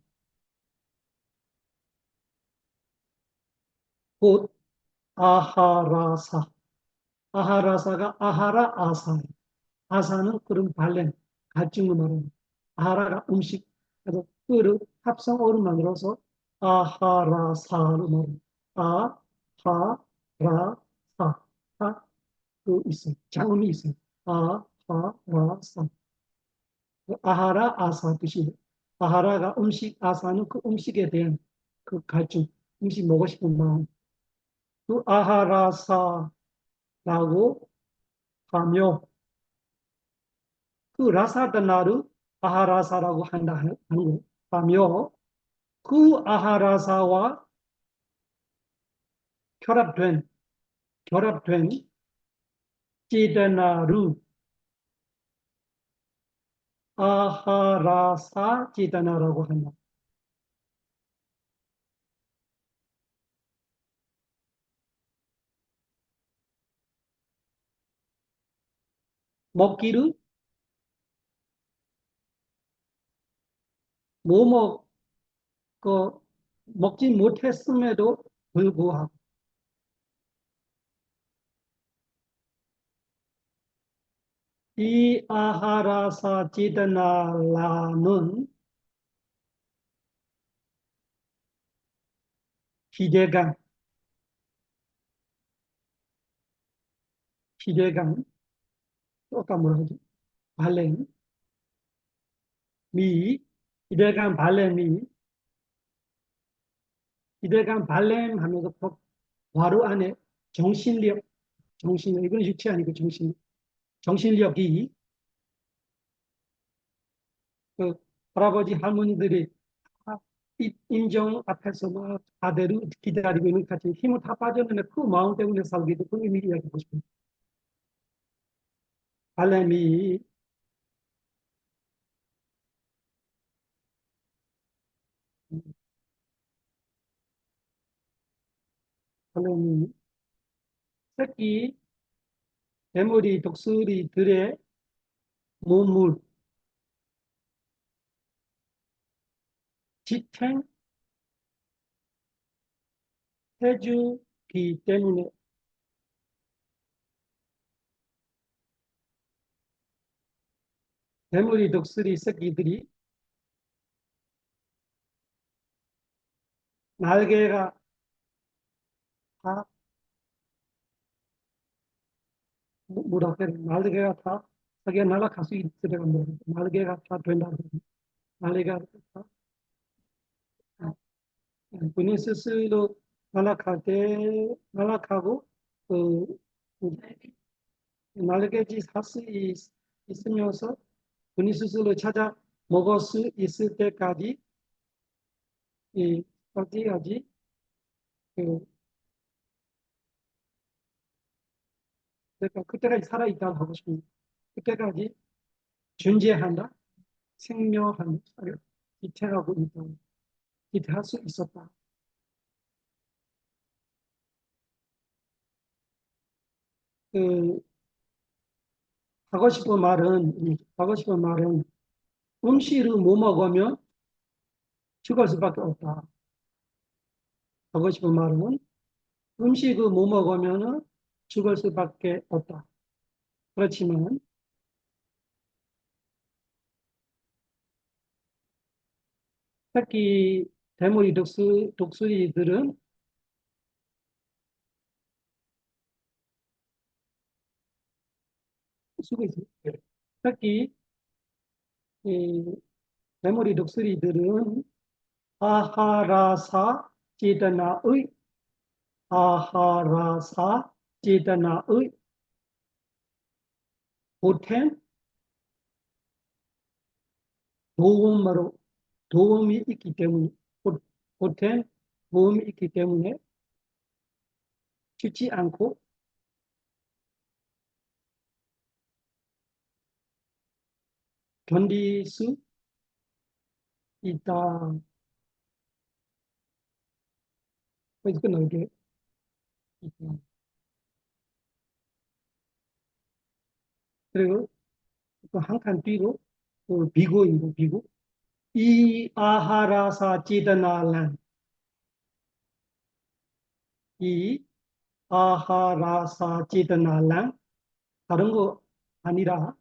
곧 아하라사. 아하라사가 아하라 아사. 아사는 그런 발렌, 갈증을 말하는. 아하라가 음식. 그래서 그를 합성 어른만으로서 아하라사로 말합니다. 아하라사. 아, 그 있어요. 장음이 있어요. 아하라사. 아하라 아사 뜻이 아하라가 음식, 아사는 그 음식에 대한 그 갈증, 음식 먹고 싶은 마음. 그 아하라사라고 하며 그 라사다나를 아하라사라고 한다 하는 거 하며 그 아하라사와 결합된 결합된 제다나를 아하라사 제다나라고 한다. 먹기를 뭐 먹고 먹지 못했음에도 불구하고 이 아하라사 제다나라는 기대감, 기대감, 또 아까 뭐라 하지? 발냄, 미, 기대감, 발냄이, 기대감, 발냄 하면서 바로 안에 정신력, 정신력, 이건 육체 아니고 정신력이, 그 할아버지, 할머니들이 인정 앞에서 막 아들을 기다리고 있는 같이 힘을 다 빠졌는데 그 마음 때문에 살기도 그 의미 이야기하고 싶어요. 발냄이 하나님, 새끼 대머리 독수리들의 몸을 지탱 해주기 때문에 대머리 독수리 새끼들이 날개가 다 뭐라 그래 날개가 다 자기가 날아갈 수 있으려고 날개가 다 된다고 날개가 다 본인 스스로 날아갈 때 날아가고 그 날개짓 할수 있으면서 본인 스스로 찾아 먹을 수 있을 때까지 이 어디까지 그 그러니까 그때까지 살아있다고 하고 싶습니다. 그때까지 존재한다, 생명한다, 기태하고 있다, 기태할 수 있었다. 그 하고 싶은 말은 음식을 못 먹으면 죽을 수밖에 없다. 하고 싶은 말은 음식을 못 먹으면 죽을 수밖에 없다. 그렇지만 특히 대머리 독수리들은 쓰고 있습니다. 특히 이 대머리 독수리들은 아하라사 제ത나의 아하라사 제ത나의 보탬 도움으로 도움이 있기 때문에 보탬 도움이 있기 때문에 죽지 않고 견딜 수 있다. 그래서 끝나게 있다. 그리고 한 칸 뒤로 비고입니다. 비고 이 아하라사 제ത나란 이 아하라사 제ത나란 다른 거 아니라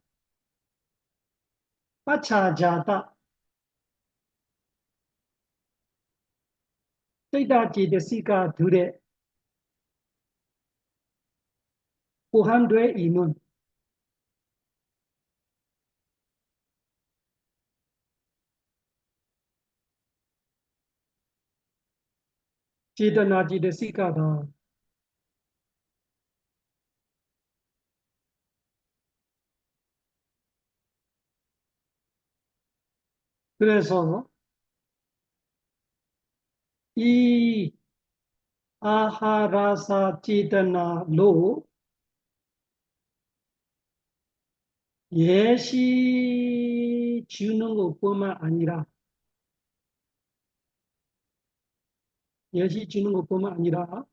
빠차자다 찌다지데시가 들에 포함되어 있는 제ത나지데시가다. 그래서 이 아하라사 제ത나로 예시 주는 것뿐만 아니라 예시 주는 것뿐만 아니라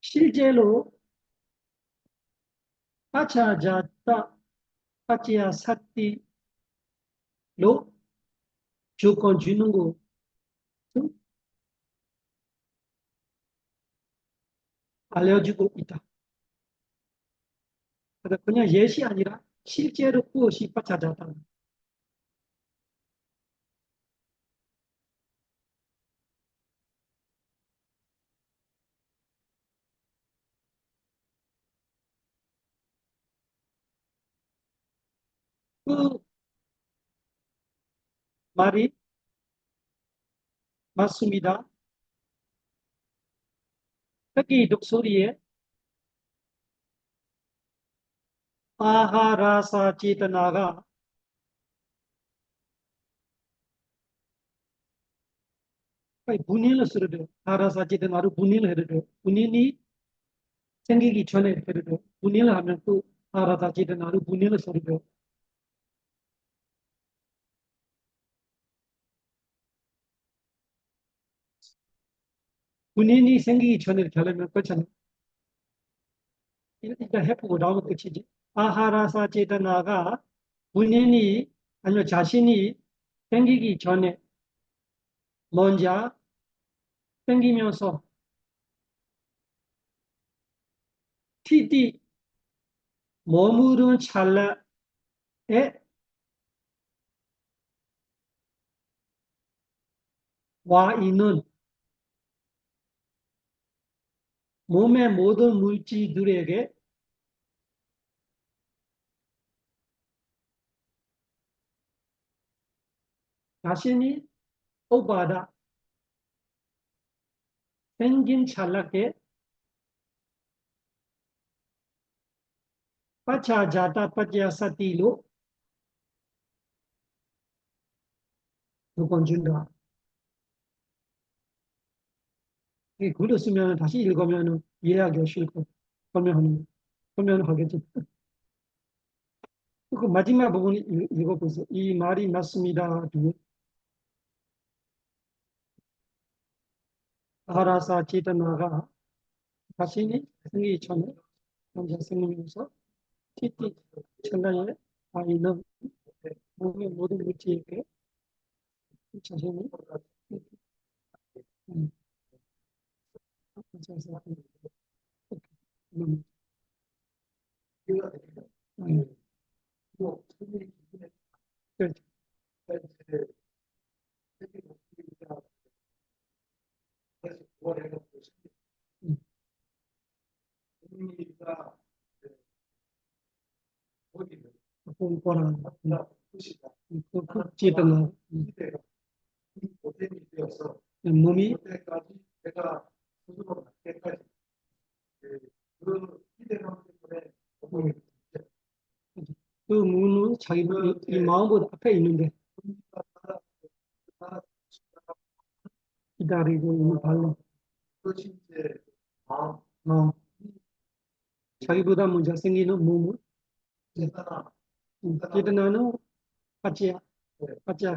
실제로 빠차자다 빠치야 사띠로 조건 주는 거 알려주고 있다. 그러니까 그냥 예시 아니라 실제로 그것이 빠차자다. 그 말이 맞습니다. 특히 독소리에 아하라사 제ත나가 분해를 써야 돼요. 아하라사 제ත나를 분해를 해야 돼요. 분해이 생기기 전에 해야 돼요. 분해를 하면 또 아하라사 제ත나를 분해를 써야 돼요. 본인이 생기기 전에 이렇게 하려면 그렇잖아요. 일단 해보고 나오면 끝이지. 아하라사 제타나가 본인이, 아니면 자신이 생기기 전에 먼저 생기면서 티디 머무른 찰나에 와 있는 몸의 모든 물질들에게 자신이 오바다 생긴 찰나에 빠차자다 빠차사티로 누건준다. 글을 쓰면 다시 읽으면 이해하기가 싫고 설명하겠지. 그 마지막 부분 읽어보세요. 이 말이 맞습니다. 아라사 제타나가 자신이 생기기 전에 먼저 생기면서 티티 찰나에 아이는 몸의 모든 물질에게 자신이 음, 자신이 음, 음, 그렇죠. 음, 뻔뻔한 제타나 몸이 음, 그 문은 자기 이 마음보다 앞에 있는데 기다리고 있는 발로 어, 자기보다 먼저 생기는 몸을 제타나는 빠찌야 빠찌야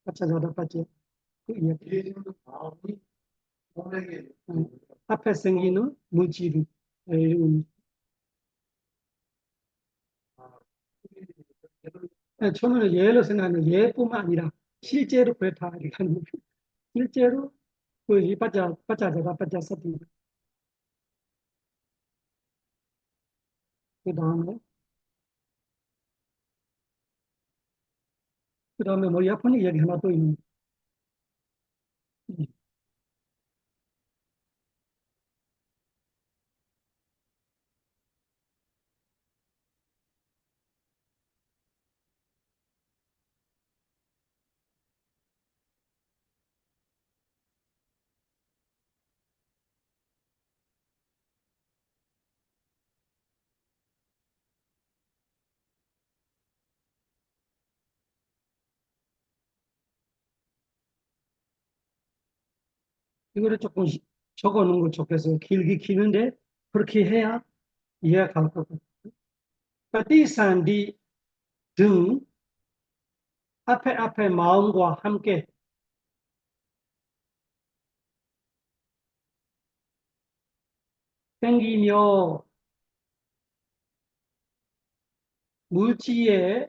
빠짜자다 빠찌야 그 이야기. 앞에 생기는 물질이 처음에는 예로 생각하는 예뿐만 아니라 실제로 그렇다 이렇게 하는 거예요. 실제로 그 빠짜자다 빠짜사티 그 다음에 뭐 야판 이야기 하나 또 있는 이거를 조금 적어 놓은 걸 좋겠어요. 길게 기는데 그렇게 해야 이해가 갈 거고.ปฏิสันธิ 등 앞에 마음과 함께 생기며 물질에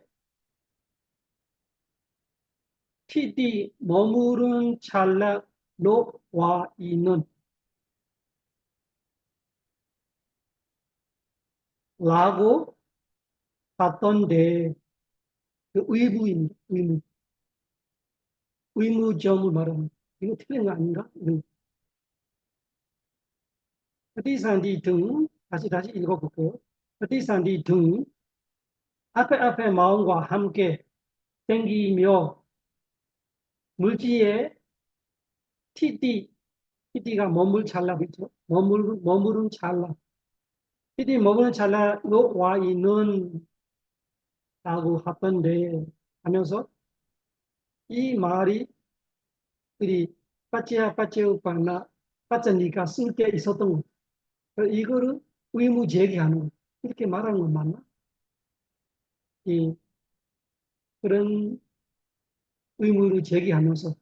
티디 머무른 찰나로 와 있는 라고 봤던데 그 의무점을 말하는 이거 틀린 거 아닌가?ปฏิสันธิ 등 다시 읽어볼게요.ปฏิสันธิ 등 앞에 마음과 함께 생기며 물질에 TD가 머물 찰나겠죠. 머무른 찰나. TD 머무른 찰나로 와 있는 라고 하던데 하면서 이 말이 우리 빠찌우빠나 빠짜니까 쓸 게 있었던 거. 이거를 의무 제기하는 거. 이렇게 말하는 건 맞나? 이 그런 의무를 제기하면서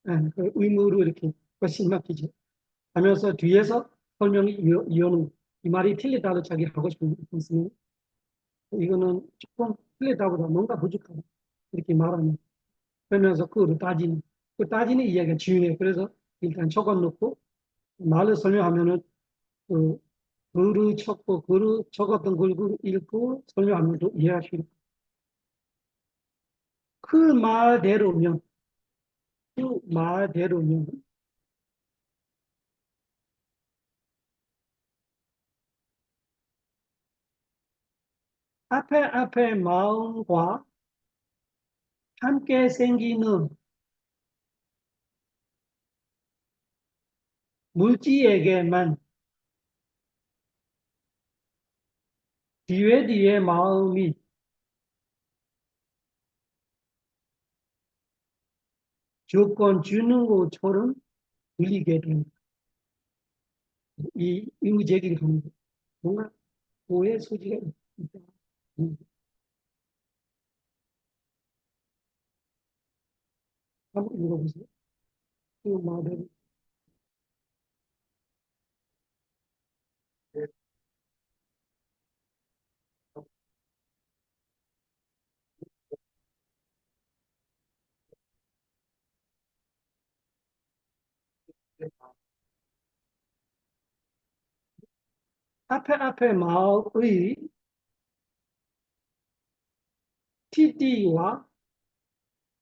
그 의무로 이렇게 훨씬 맡기죠. 하면서 뒤에서 설명이 이어는 이 말이 틀리다고 자기 하고 싶은 말씀이 이거는 조금 틀리다보다 뭔가 부족하다 이렇게 말하는 그러면서 그거를 따지는 그 따지는 이야기가 중요해요. 그래서 일단 적어놓고 말을 설명하면은 그 글을 쳤고 글을 적었던 글을 읽고 설명하면 또 이해할 수 있고 그 말대로면 그 말대로면 앞에 마음과 함께 생기는 물질에게만 뒤에 마음이 조건 주는 것처럼 들리게 됩니다. 이 의무제기를 하는 거. 뭔가 오해 소지가 있다. 한번 읽어보세요. 그 말을 앞에 마을의 TD와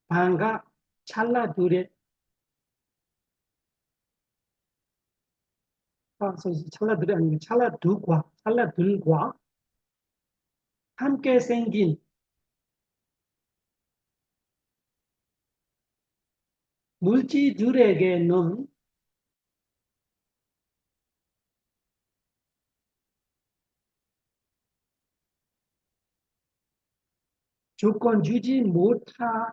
반가 찰나들의 찰나들이 아니고 찰나들과 함께 생긴 물질들에게는 조건 주지 못하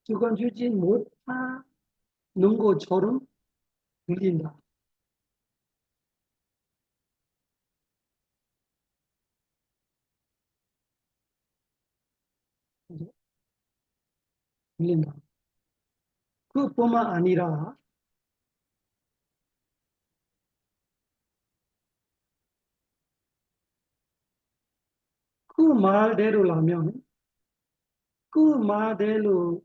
조건 주지 못하는 것처럼 들린다. 들린다. 그뿐만 아니라 그 말대로라면 그 말대로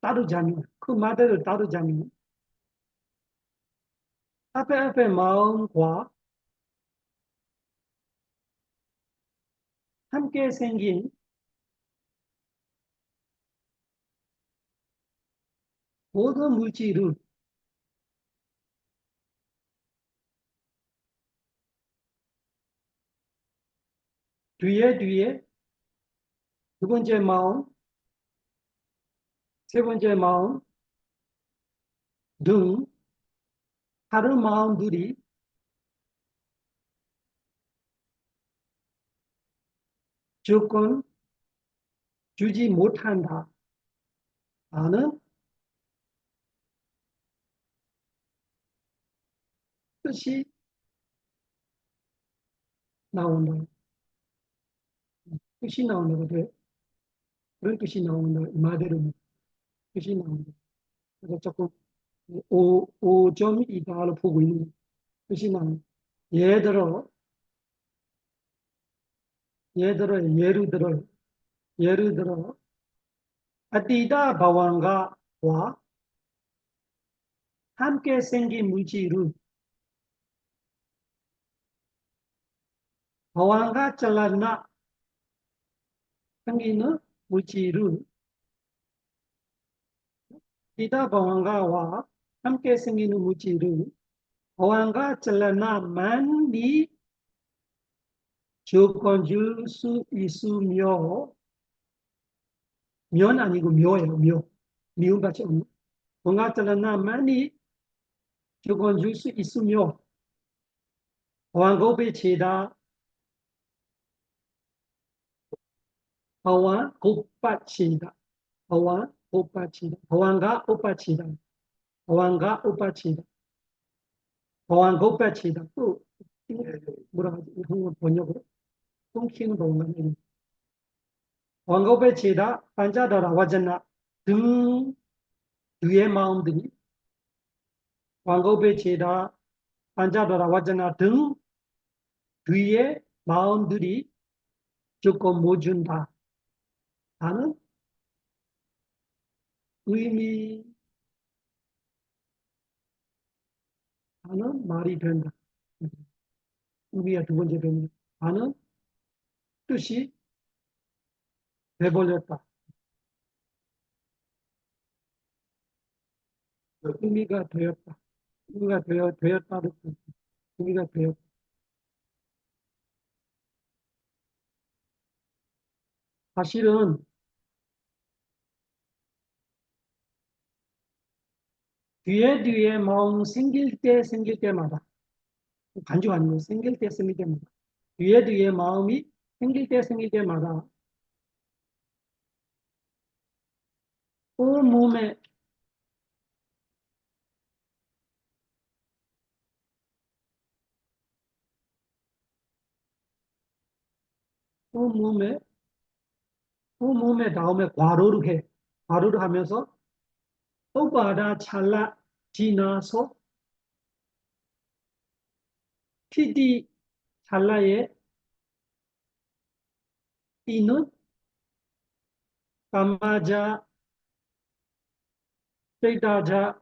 따르자면 그 말대로 따르자면 앞에 마음과 함께 생긴 모든 물질을 뒤에 두 번째 마음, 세 번째 마음 등 다른 마음들이 조건 주지 못한다. 라는 뜻이 나온다. 뜻이 나온다. 그런 뜻이 나온다. 말대로 뜻이 나온다. 그래서 조금 5.2다로 보고 있는 뜻이 나온다. 예를 들어, 예를 들어, 아디다 바왕가와 함께 생긴 물질은 바왕가 잘라나 생기는 물질은 이다 바왕가와 함께 생기는 물질은 바왕가 잘라나만이 조건 줄 수 있으며 면 아니고 묘예요. 미움 같이 없는 바왕가 잘라나만이 조건 줄 수 있으며 바왕고배 치다 바왕 곱받치다 바왕 곱받치다 바왕가 곱받치다 바왕가 곱받치다 바왕 곱받치다 또 뭐라 하지? 한번 번역으로 똥키는 바왕가 왕급에 치다 반자더라 와잖아 등 뒤에 마음들이 왕급에 치다 반자더라 와잖아 등 뒤에 마음들이 조금 못 준다 하는 의미 하는 말이 된다. 의미가 두 번째 됩니다. 하는 뜻이 돼버렸다. 의미가 되었다. 의미가 되었다는 뜻. 의미가 되었다. 사실은 뒤에 마음 생길 때마다 간주 아니고 생길 때마다 뒤에 마음이 생길 때마다 온몸에 온몸에 온몸에 다음에 과로를 해. 과로를 하면서 똑바라 찰나 지나서 티디 찰나에 이는 까마자 세이다자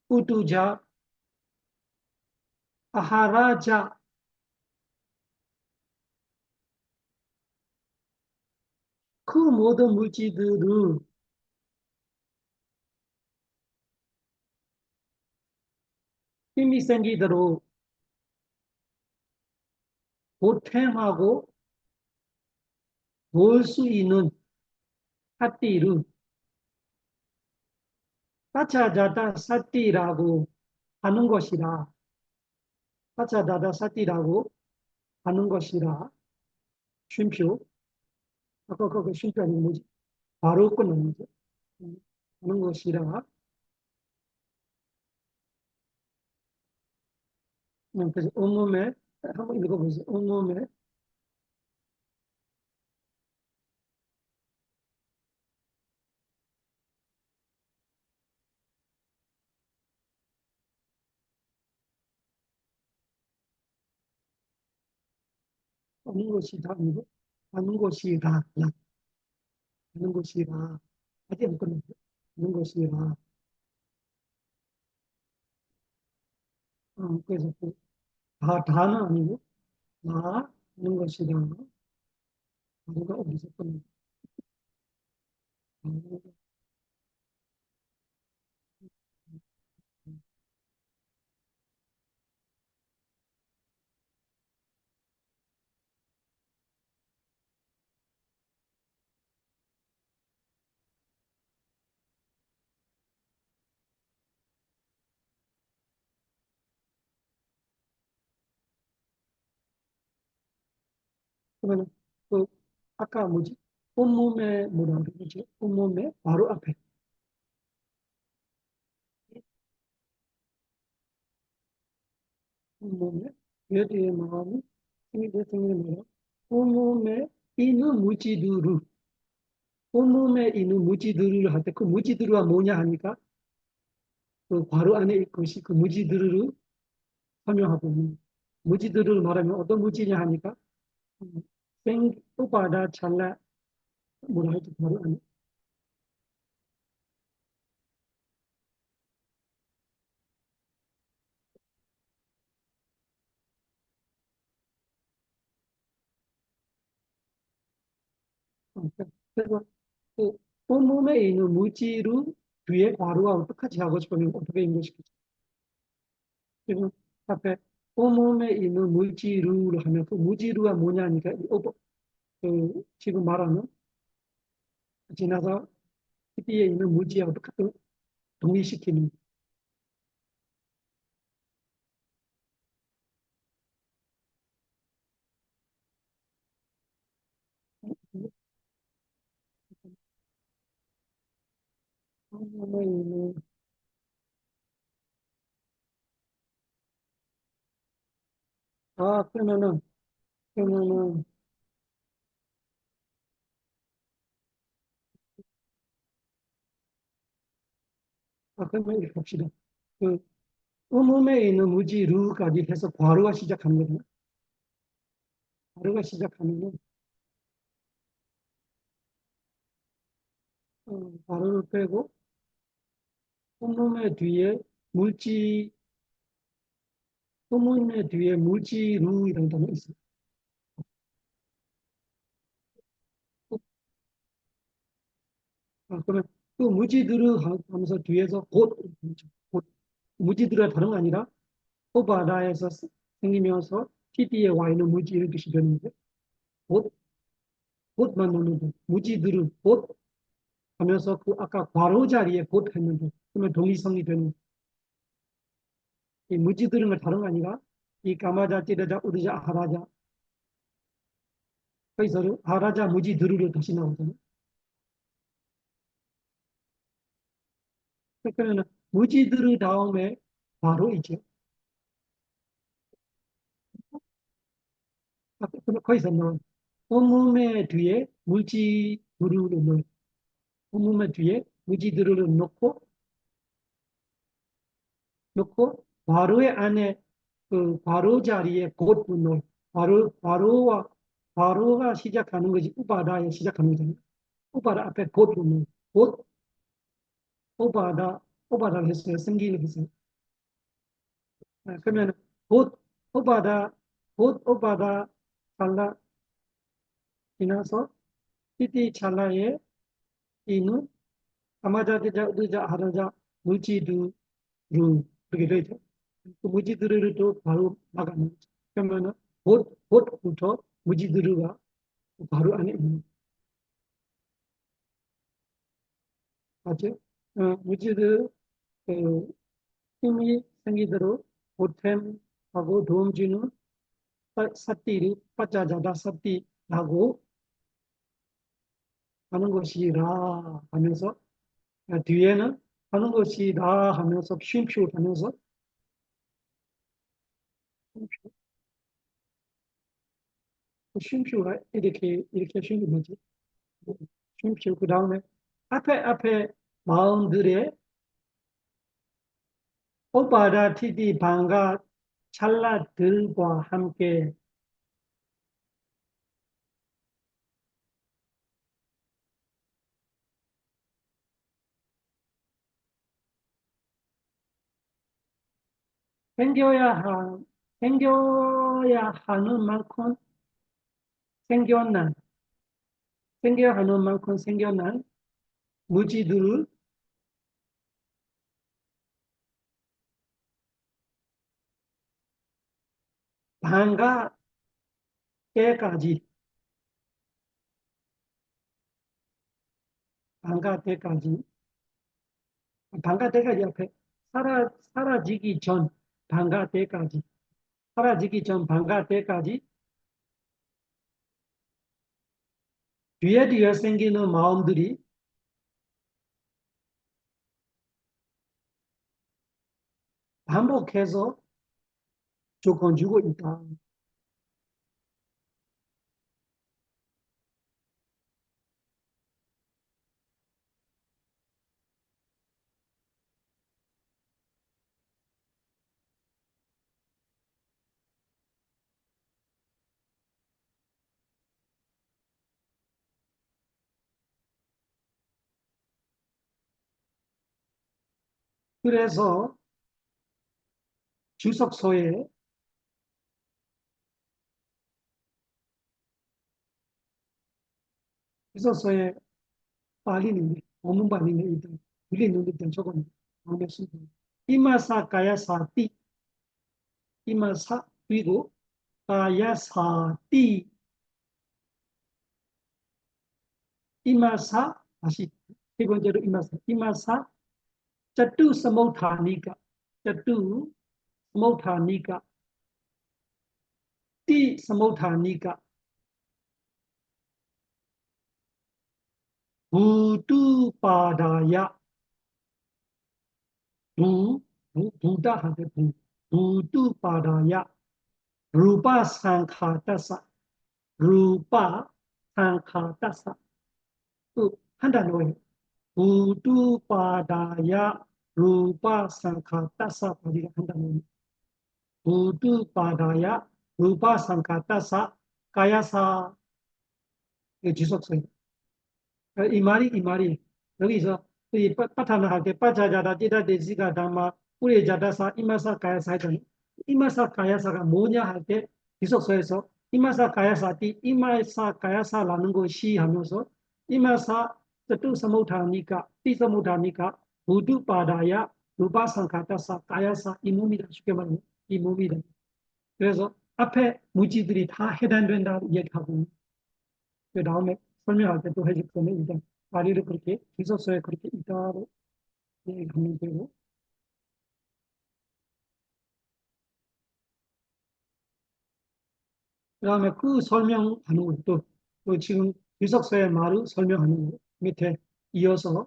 우두자 아하라자 그 모든 물질들은 힘이 생기도록 보탬하고 볼 수 있는 사띠를 사차자다 사띠라고 하는 것이라 사차자다 사띠라고 하는 것이라 쉼표 아까 그 쉼표 아니면 뭐지 바로 끊는 거죠. 하는 것이라 그래서 온몸에 한번 읽어보세요. 온몸에 하는 것이다 하는 것이라 하는 것이라 아직 안 끝났어요. 하는 것이라 그래서 다는 아니고 다 하는 것이라 바로가 어디서 끝났어요. 그러면 그 아까 뭐지? 온몸에 뭐라 그러지? 온몸에 바로 앞에 온몸에 여기에 마음이 생기는 뭐라? 온몸에 있는 무지두루 온몸에 있는 무지두루를 할 때 그 무지두루가 뭐냐 하니까 그 바로 안에 있것이 그 무지두루를 설명하고 있는 무지두루를 말하면 어떤 무지냐 하니까 생 또바다 찰나 뭐라 하지 바로 안에 그래서 그 온몸에 있는 무지를 뒤에 바로하고 똑같이 하고 싶으면 어떻게 인식시키죠? 지금 앞에 온몸에 있는 무지루를 하면 그 무지루가 뭐냐니까 지금 말하는 지나서 뒤에 있는 무지하고 똑같은 동의시키는 온몸에 있는 그러면은 그러면 이렇게 봅시다. 그 온몸에 있는 무지루까지 해서 괄호가 시작합니다. 괄호가 시작하면은 괄호를 빼고 온몸의 뒤에 물지 온몸의 뒤에 무지루이라는 단어 있어요. 그러면 그 무지드르 하면서 뒤에서 곧, 곧 무지드르가 다른 거 아니라 오바다에서 생기면서 TD에 와 있는 무지 이런 뜻이 되는데 곧, 곧만 넣는데 무지드르 곧 하면서 그 아까 괄호 자리에 곧 했는데 그러면 동의성이 되는 이 무지드르가 다른 거 아니라 이 가마자 찌르자 우르자 하라자 거기서 하라자 무지드르를 다시 나오잖아요. 그러면 무지드르 다음에 바로 있죠. 거기서 뭐 온몸의 뒤에 무지드르를 넣어 온몸의 뒤에 무지드르를 넣고 괄호의 안에 그 괄호 자리에 곧 넣어 괄호와 괄호가 시작하는 것이 우바다에 시작하는 거잖아요. 우바다 앞에 곧 넣어 곧 우바다 우바다를 했어요. 생기를 했어요. 그러면 곧 우바다 곧 우바다 찰나 지나서 띠띠 찰나에 이는 아마자드자 우드자 하라자 무지두 루 그렇게 되죠. 그 무지드르를 또 바로 나가는 거죠. 그러면은 곧부터 무지드르가 바로 안에 있는 거죠. 무지드 그 힘이 생기도록 보탬하고 도움주는 사띠를 빠짜자다 사띠라고 하는 것이라 하면서 뒤에는 하는 것이라 하면서 쉼표 하면서 쉼표가 이렇게 쉼표 뭐지? 쉼표 그 다음에 앞에 마음들의 오바라 티디 방가 찰나들과 함께 생겨야 한 생겨야 하는 만큼 생겨난 생겨야 하는 만큼 생겨난 무지들을 방가 때까지 방가 때까지 방가 때까지 앞에 사라지기 전 방가 때까지 사라지기 전 방가 때까지 뒤에 생기는 마음들이 반복해서 조건 주고 있다. 그래서 주석서에 주석서에 빨리는 오문 빨리는 일단 들리는 일단 조금 알겠습니다. 이마사 가야사띠 이마사 그리고 가야사띠 이마사 다시 세 번째로 이마사 짜뚜 스모타니까 짜뚜 스모타니까 띠 스모타니까 부두바다야 부다한테 부두바다야 루파 상카타사 루파 상카타사 또 한 단어예요. 부두바다야 rupa sangkhatassa padihantamo budu padaya rupa sangkhatassa kayasa ဒီစောဆိုအီမာရီလောကီဆိုဒီပဋ္ဌာနာဟာကေပัจจာတာတိတ္တတေစိကဓမ္မဥရေဇာတသဣမသကာယဆိုင်တံဣမသကာယသကမောညာဟာကေဒီစောဆိုဆိုဣမသကာယသတိဣမသကာယသလာနုကိုရှိဟာမျိုးဆိုဣမသတတုသမုဋ္ဌာနိကတိသမုဋ္ဌာနိကဘူတုပါဒာယရူပသံခါတသကာယသဣမုမိတာရှိကေမလို့ဣမုမိတာဒါဆိုအဖက်မူကြည်တိထားဟေဒန်တွင်တာရက်ခါဘူးဒါမဲ့설명할 때 또 해줄 거는 일단 다리를 그렇게 기소서에 그렇게 이따로 가면 되고 그다음에 그 설명하는 것도 또 지금 기소서의 말을 설명하는 거 밑에 이어서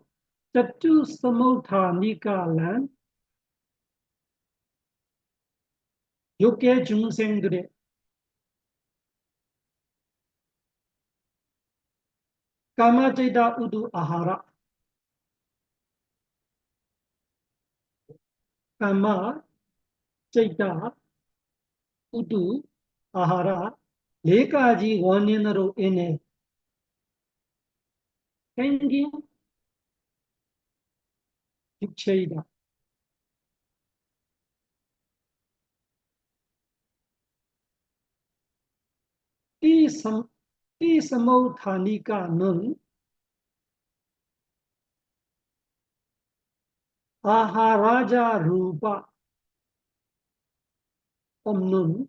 쩌쭈 스모타니까란 욕계 중생들의 까마제다 우두 아하라 까마제다 우두 아하라 네 가지 원인으로 인해 생긴 육체이다. 이 스모타니까는 아하라자 루파 없는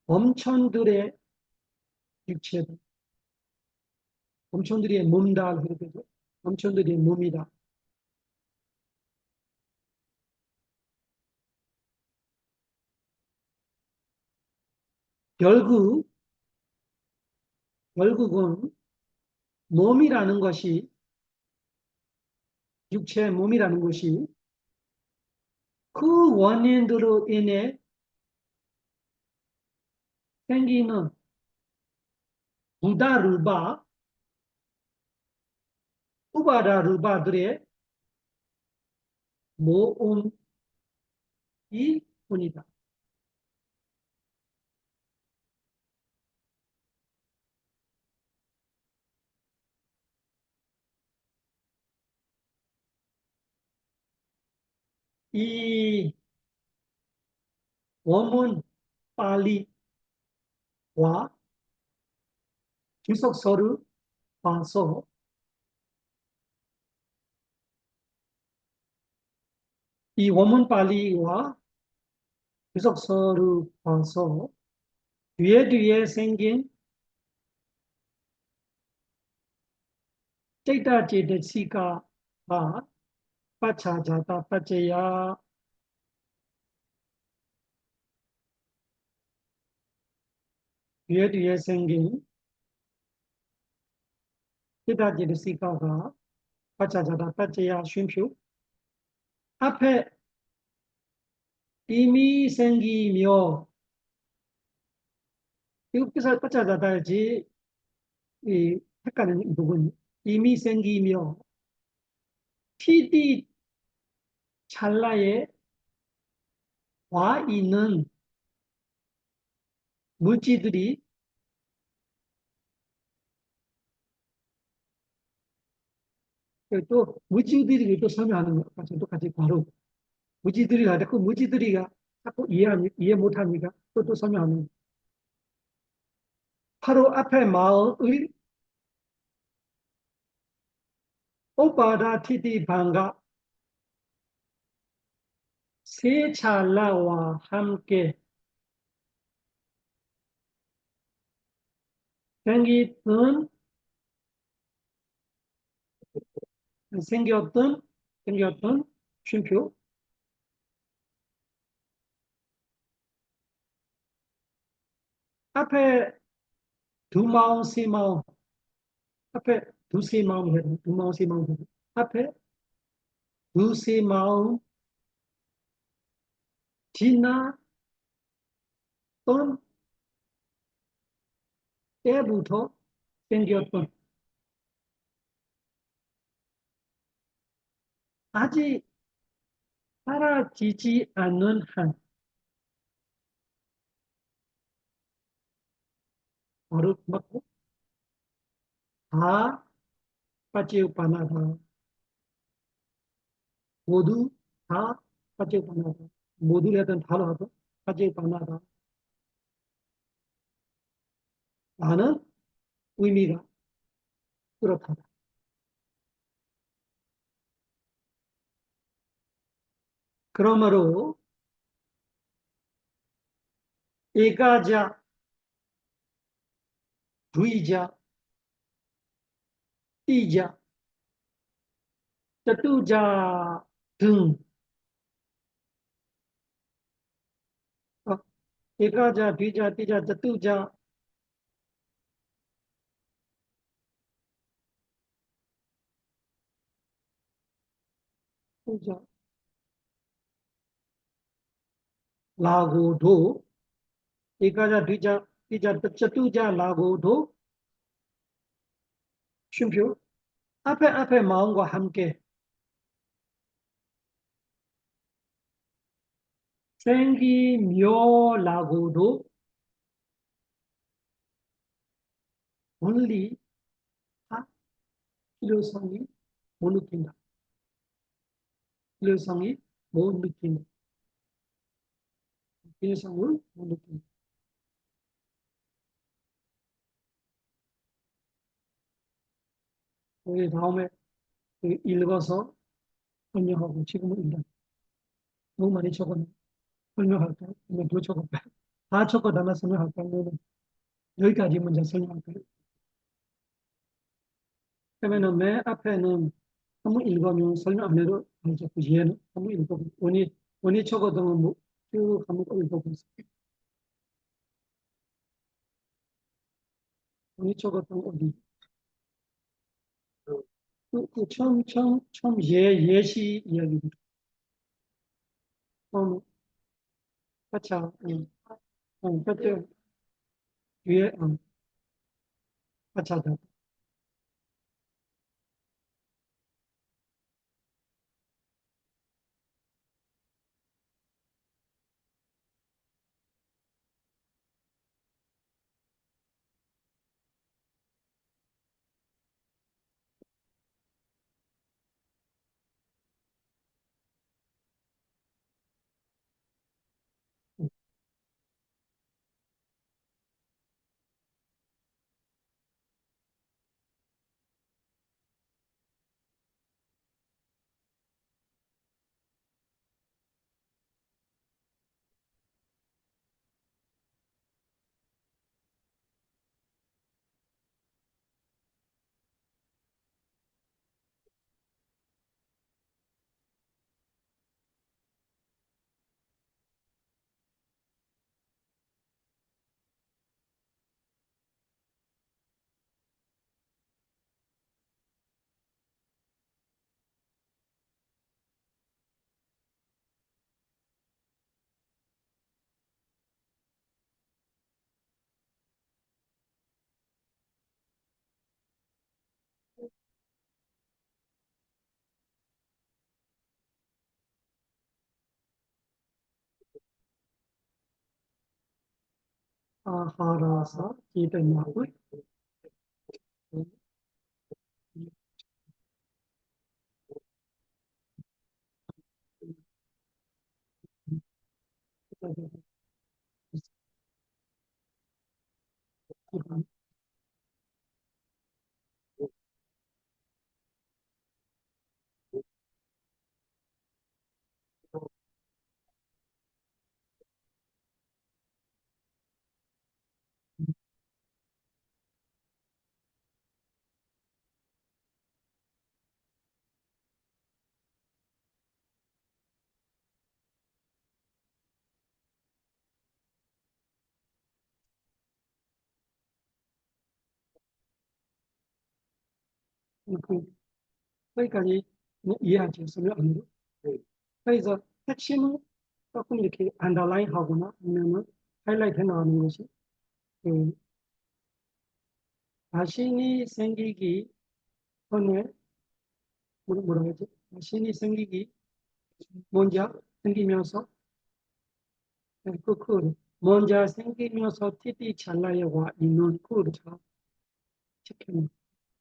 범천들의 육체다. 범천들의 몸다. 범천들의 몸이다. 결국은 몸이라는 것이 육체의 몸이라는 것이 그 원인으로 인해 생기는 부다루바, 우바다루바들의 모음이 뿐이다. 이 원문 빨리와 주석서를 봐서 이 원문 빨리와 주석서를 봐서 뒤에 생긴 찌따제드시가 빠차자다 빠제야 뒤에 생긴 찌따제드시가가 빠차자다 빠제야 쉼표 앞에 이미 생기며 이것께서 빠차자다지 이 헷갈리는 부분 이미 생기며 TD 찰나에 와 있는 물질들이 또 물질들이 또 설명하는 것 같이 똑같이 바로 물질들이 하다 그 물질들이가 자꾸 이해 못하니까 또 설명하는 바로 앞에 마을의 오바다 티디 방가 세 찰나와 함께 생겼던 쉼표 앞에 두 마음 세 마음 앞에 두세 마음 해도 두 마음 세 마음 해도 앞에 두세 마음 지났던 때부터 생겼던 아직 사라지지 않는 한 어렵 맞고 다 빠지우파나다 모두 다 빠지우파나다 모두라든 다로 하고 빠지우파나다 나는 의미가 그렇다. 그러므로 애가자, 두이자, 띠자, 쩌뚜자 등 어, 애가자, 두이자, 띠자, 쩌뚜자 뚜자 라고도 애가자, 두이자, 띠자, 쩌뚜자 라고도 쉼표 앞에 마음과 함께 생기묘라고도 멀리 다 필요성이 못 느낀다. 필요성이 못 느낀다. 필요성을 못 느낀다. 우리 다음에 읽어서 설명하고 지금은 일단 너무 많이 적었네. 설명할까요? 그냥 더 적을까요? 다 적어 담아 설명할까요? 아니면 여기까지 먼저 설명할까요? 그러면은 맨 앞에는 한번 읽으면 설명 안 해도 알죠. 그 얘는 한번 읽어보고 원이 적어두면 뭐쭉 한번 읽어보세요. 원이 적어두면 어디? 처음 예시 이야기입니다. 그쵸. 그때 뒤에, 그쵸. 아하라사 기대마을 거기까지 이해하죠. 설명 안 해도. 그래서 핵심은 조금 이렇게 안더라인 하거나 아니면 하이라이트 해 나가는 것이 그 자신이 생기기 전에 뭐라고 하지? 신이 생기기 먼저 생기면서 먼저 생기면서 티디 찰나에와 있는 그자 지키는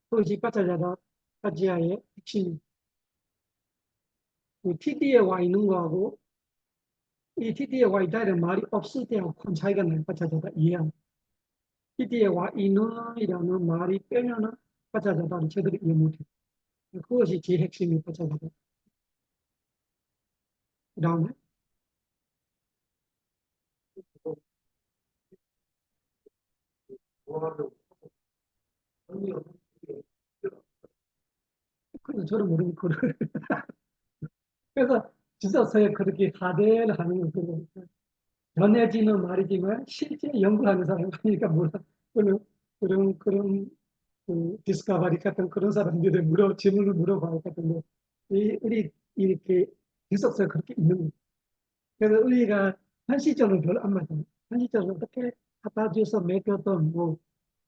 그것이 빠져자다 빠지아의 핵심. TD에 와 있는 거하고 이 TD에 와 있다는 말이 없을 때하고 큰 차이가 나요. 빠져자다 이해하는. TD에 와 있는이라는 말이 빼면은 빠져자다를 제대로 이해 못해요. 그것이 제 핵심이 빠져자다. 그 다음에 그래서 저는 모르는 거를 그래서 지서서에 그렇게 하대를 하는 거고 전해지는 말이지만 실제 연구하는 사람이니까 몰라 그런 디스커버리 같은 그런 사람들의 질문을 물어봐야 같은데 우리 이렇게 지석서에 그렇게 있는 거예요. 그래서 우리가 한시적으로 별로 안 맞아요. 한시적으로 어떻게 갖다 줘서 먹였던 뭐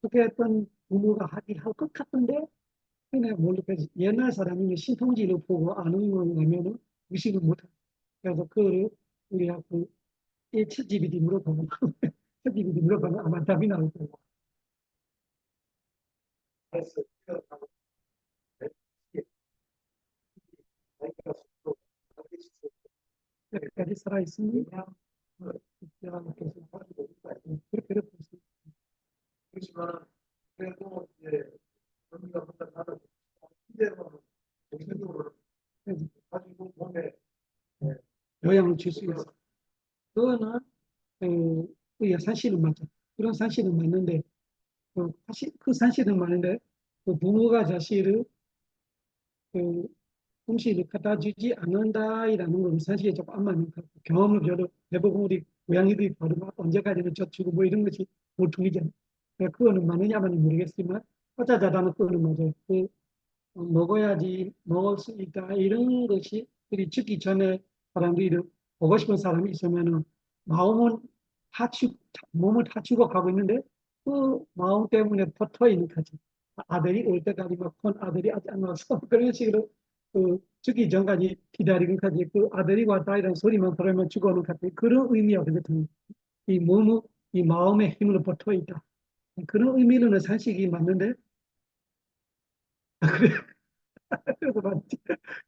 어떻게 했던 부모가 하기 할 것 같은데 그냥 모르겠지. 옛날 사람이 신통지를 보고 아는 거냐면은 의식을 못해. 그래서 그거를 우리가 이 챗GPT 물어보면 챗GPT 물어보면 아마 답이 나올 거고. 여기까지 살아있습니다. 그렇게 볼수 있지만 그래도 이제 우리가 뭔가 다른 이대로 정신적으로 가지고 몸에 영향을 줄 수 있어. 그거는 우리가 사실은 맞아. 그런 사실은 맞는데 사실 그 사실은 맞는데 그 부모가 자식을 그 음식을 갖다 주지 않는다라는 건 사실에 조금 안 맞는 것 같고 경험을 저도 대부분 우리 고양이들이 바로 막 언제까지는 젖주고 뭐 이런 것이 보통이잖아요. 그러니까 그거는 맞느냐 마는 모르겠지만 어쩌자다는 그거는 맞아요. 먹어야지 먹을 수 있다 이런 것이 우리 죽기 전에 사람들이 보고 싶은 사람이 있으면은 마음은 몸을 다 죽어가고 있는데 그 마음 때문에 붙어 있는 거지. 아들이 올 때까지 막큰 아들이 아직 안 와서 그런 식으로 죽기 전까지 기다리는 거지. 그 아들이 왔다 이런 소리만 들으면 죽어오는 것 같아. 그런 의미야 그거든. 이 몸의 이 마음의 힘으로 붙어 있다. 그런 의미로는 산식이 맞는데 그래서 맞지.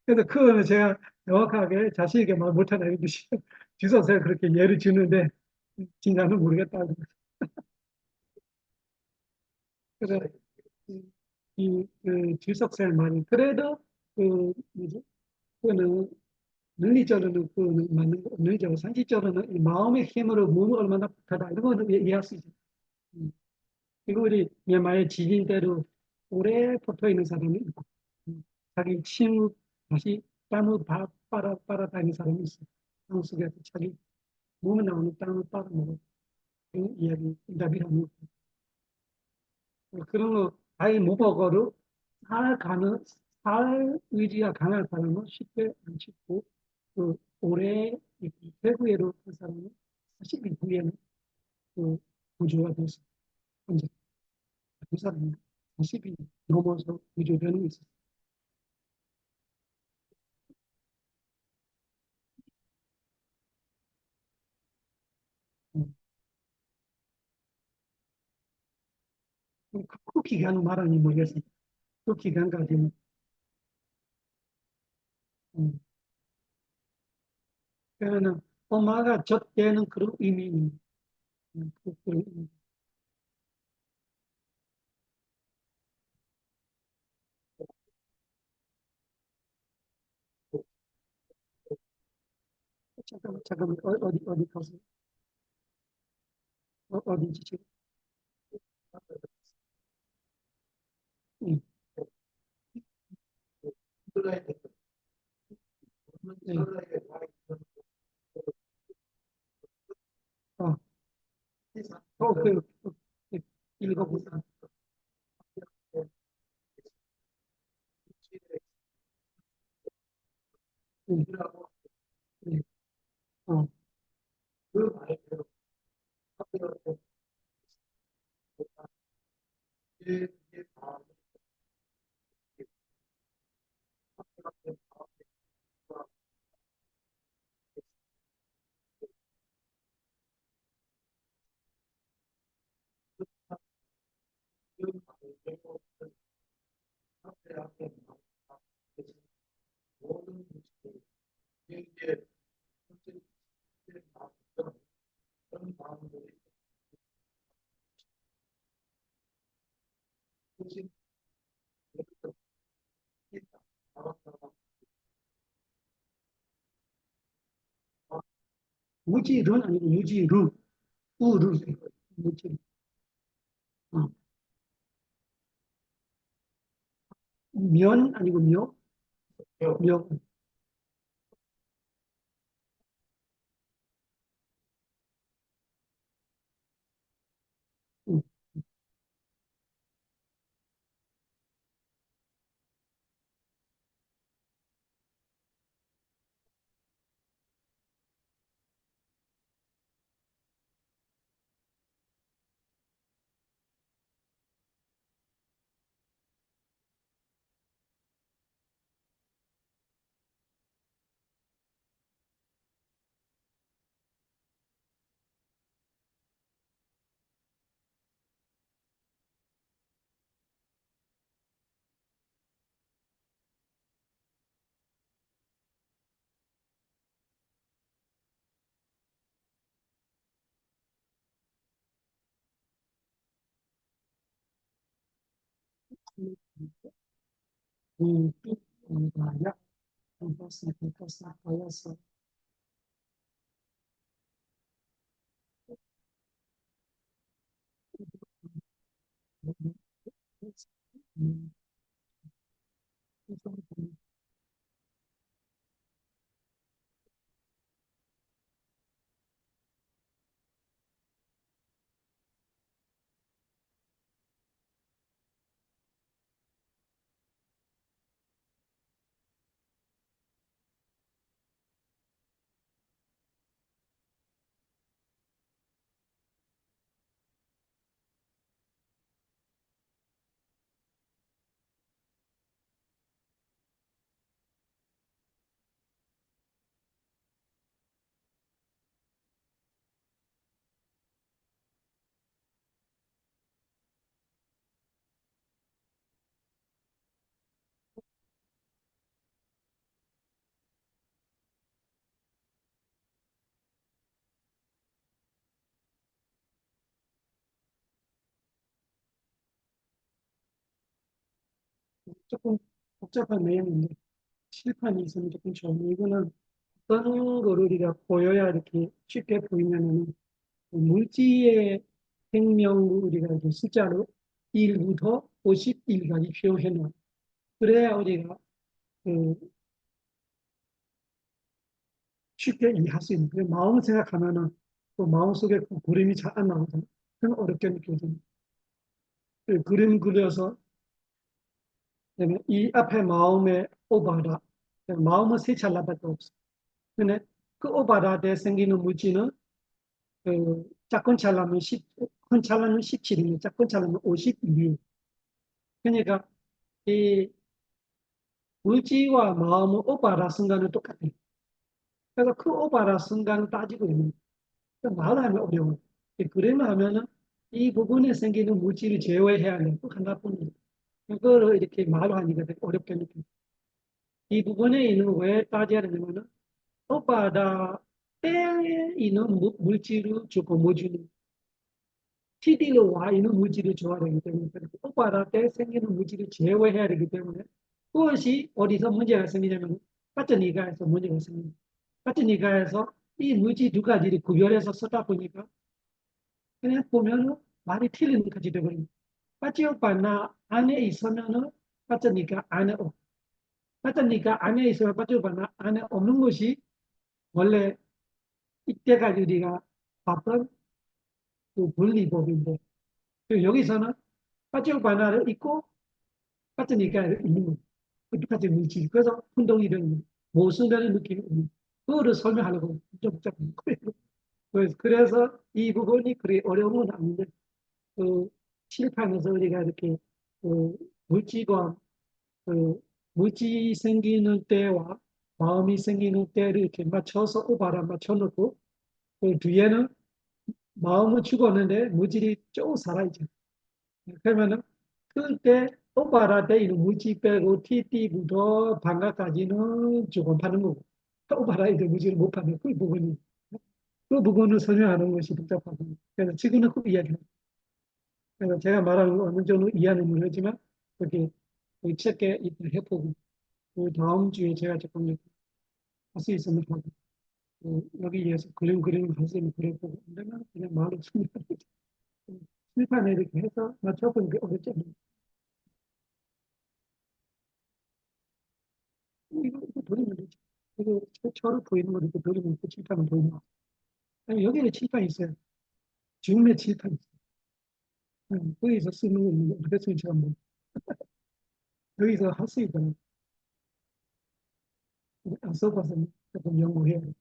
그래서 그거는 제가 정확하게 자신 있게 말 못하는 듯이 주소서 그렇게 예를 주는데 진짜는 모르겠다. 그래서 이 주석설 말이 그래도 뭐지? 그거는 논리적으로는 그거는 맞는 거, 논리적으로 상식적으로는 이 마음의 힘으로 몸을 얼마나 붙하다 이런 거는 이해할 수 있죠. 음. 그리고 우리 미얀마의 지진대로 오래 붙어 있는 사람이 있고 자기 침 다시 땀을 빨아다니는 사람이 있어. 땅 속에서 자기 몸에 나오는 땀을 빨아먹어. 그런 이야기, 답이라는 거. 그런 거 아예 못 먹어도 살 의지가 강한 사람은 쉽게 안 쉽고, 오래 대구에로 한 사람은 사실 미국에는 구조가 돼서, 이제 그 사람은 40이 넘어서 구조되는 게 있어요. 음. 그 기간은 말하니 모르겠어요. 그 기간까지는. 음. 그러면 엄마가 젖대는 그런 의미는, 그런 의미. 잠깐만, 어디 가서, 어디지 지금? 음. 네. 어, 그, 읽어보자. 음, 네. 어, 무지룬 아니고 무지루, 우루, 무지. 면 아니고 묘, 묘. 음, 음, 야, 버섯, 버섯. 음, 조금 복잡한 내용인데 실판이 있으면 조금 좋은데 이거는 어떤 거를 우리가 보여야 이렇게 쉽게 보이냐면은 물질의 생명을 우리가 이제 숫자로 1부터 51까지 표현해 놓은 그래야 우리가 그 쉽게 이해할 수 있는 거예요. 마음 생각하면은 또 마음속에 그 그림이 잘 안 나오잖아요. 그건 어렵게 느껴져요. 그 그림 그려서 그다음에 이 앞에 마음의 오바다 마음은 세 찰나밖에 없어. 근데 그 오바다에 생기는 물질은 그 작은 찰나면 10, 큰 찰나면 17이면 작은 찰나면 52. 그러니까 이 물질과 마음은 오바다 순간은 똑같아요. 그래서 그 오바다 순간을 따지고 있는 거예요. 말하면 어려워요. 그림을 하면은 이 부분에 생기는 물질을 제어해야 하는 그 하나뿐이에요. 그거를 이렇게 말로 하니까 되게 어렵게 느껴요. 이 부분에 있는 왜 따져야 되냐면은 오바다 때에 있는 물질을 주고 뭐 주는 TD로 와 있는 물질을 줘야 되기 때문에 오바다 때 생기는 물질을 제어해야 되기 때문에 그것이 어디서 문제가 생기냐면 같은 이가에서 문제가 생깁니다. 같은 이가에서 이 물질 두 가지를 구별해서 쓰다 보니까 그냥 보면은 말이 틀리는 것이 되거든요. 빠지오바나 안에 있으면은 빠져니까 안에 없. 빠져니까 안에 있으면 빠지오바나 안에 없는 것이 원래 이때까지 우리가 봤던 그 분리법인데 그 여기서는 빠지오바나를 있고 빠져니까 있는 거예요. 그 똑같은 물질. 그래서 운동이 되는 거예요. 모순되는 느낌이 있는 거예요. 그거를 설명하려고 좀 복잡한 거예요. 그래서 이 부분이 그리 어려운 건 아닌데 그 실패하면서 우리가 이렇게 그 물질과 그 물질이 생기는 때와 마음이 생기는 때를 이렇게 맞춰서 오바라 맞춰놓고 그 뒤에는 마음은 죽었는데 물질이 쭉 살아있죠. 그러면은 그때 오바라 때 있는 물질 빼고 TT부터 반가까지는 조금 파는 거고 오바라 이제 물질을 못 파는 그 부분이 그 부분을 설명하는 것이 복잡하고 그래서 지금은 그 이야기는 그래서 제가 말하는 거 어느 정도 이해는 모르지만 그렇게 책에 해보고 그 다음 주에 제가 조금 할 수 있으면 하고 여기에서 그림 선생님 그래보고 내가 그냥 말로 수입하는 이렇게 해서 맞춰보는 게 어렵잖아요. 이거 돌리면 되지. 이거 초로 보이는 거 이렇게 돌리면 그 칠판은 보이나? 아니, 여기에 칠판 있어요. 중매 칠판 있어요. 거기서 쓰는 거 있는 거 어떻게 쓰는지 한번 여기서 할 수 있잖아요. 안 써봐서 조금 연구해야 돼.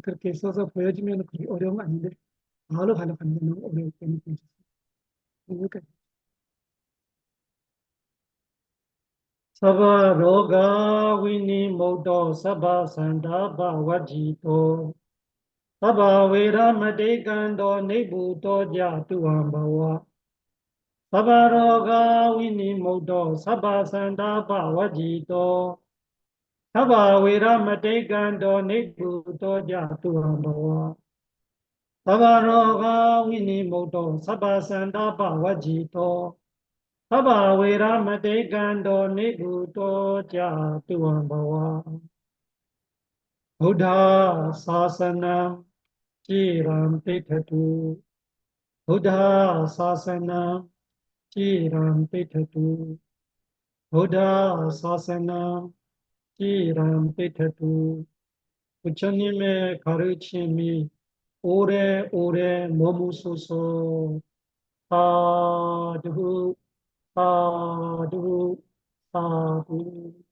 그렇게 써서 보여주면 그게 어려운 거 아닌데 바로 하려고 하면 너무 어려울 때문에 괜찮아요. 그러니까 Sava roga vini modo sabba sandaba vajito Sabba veda madekando nebuto jatu ambava Sabba roga vini modo sabba sandaba vajito Sabba veda madekando nebuto jatu ambava Sabba roga vini modo sabba sandaba vajito Sabba veda madekando nebuto jatu ambava Buddha Sasana Chiram Pithatu Buddha Sasana Chiram Pithatu Buddha Sasana Chiram Pithatu 부처님의 가르침이 오래오래 머무소서 사두 사두 사두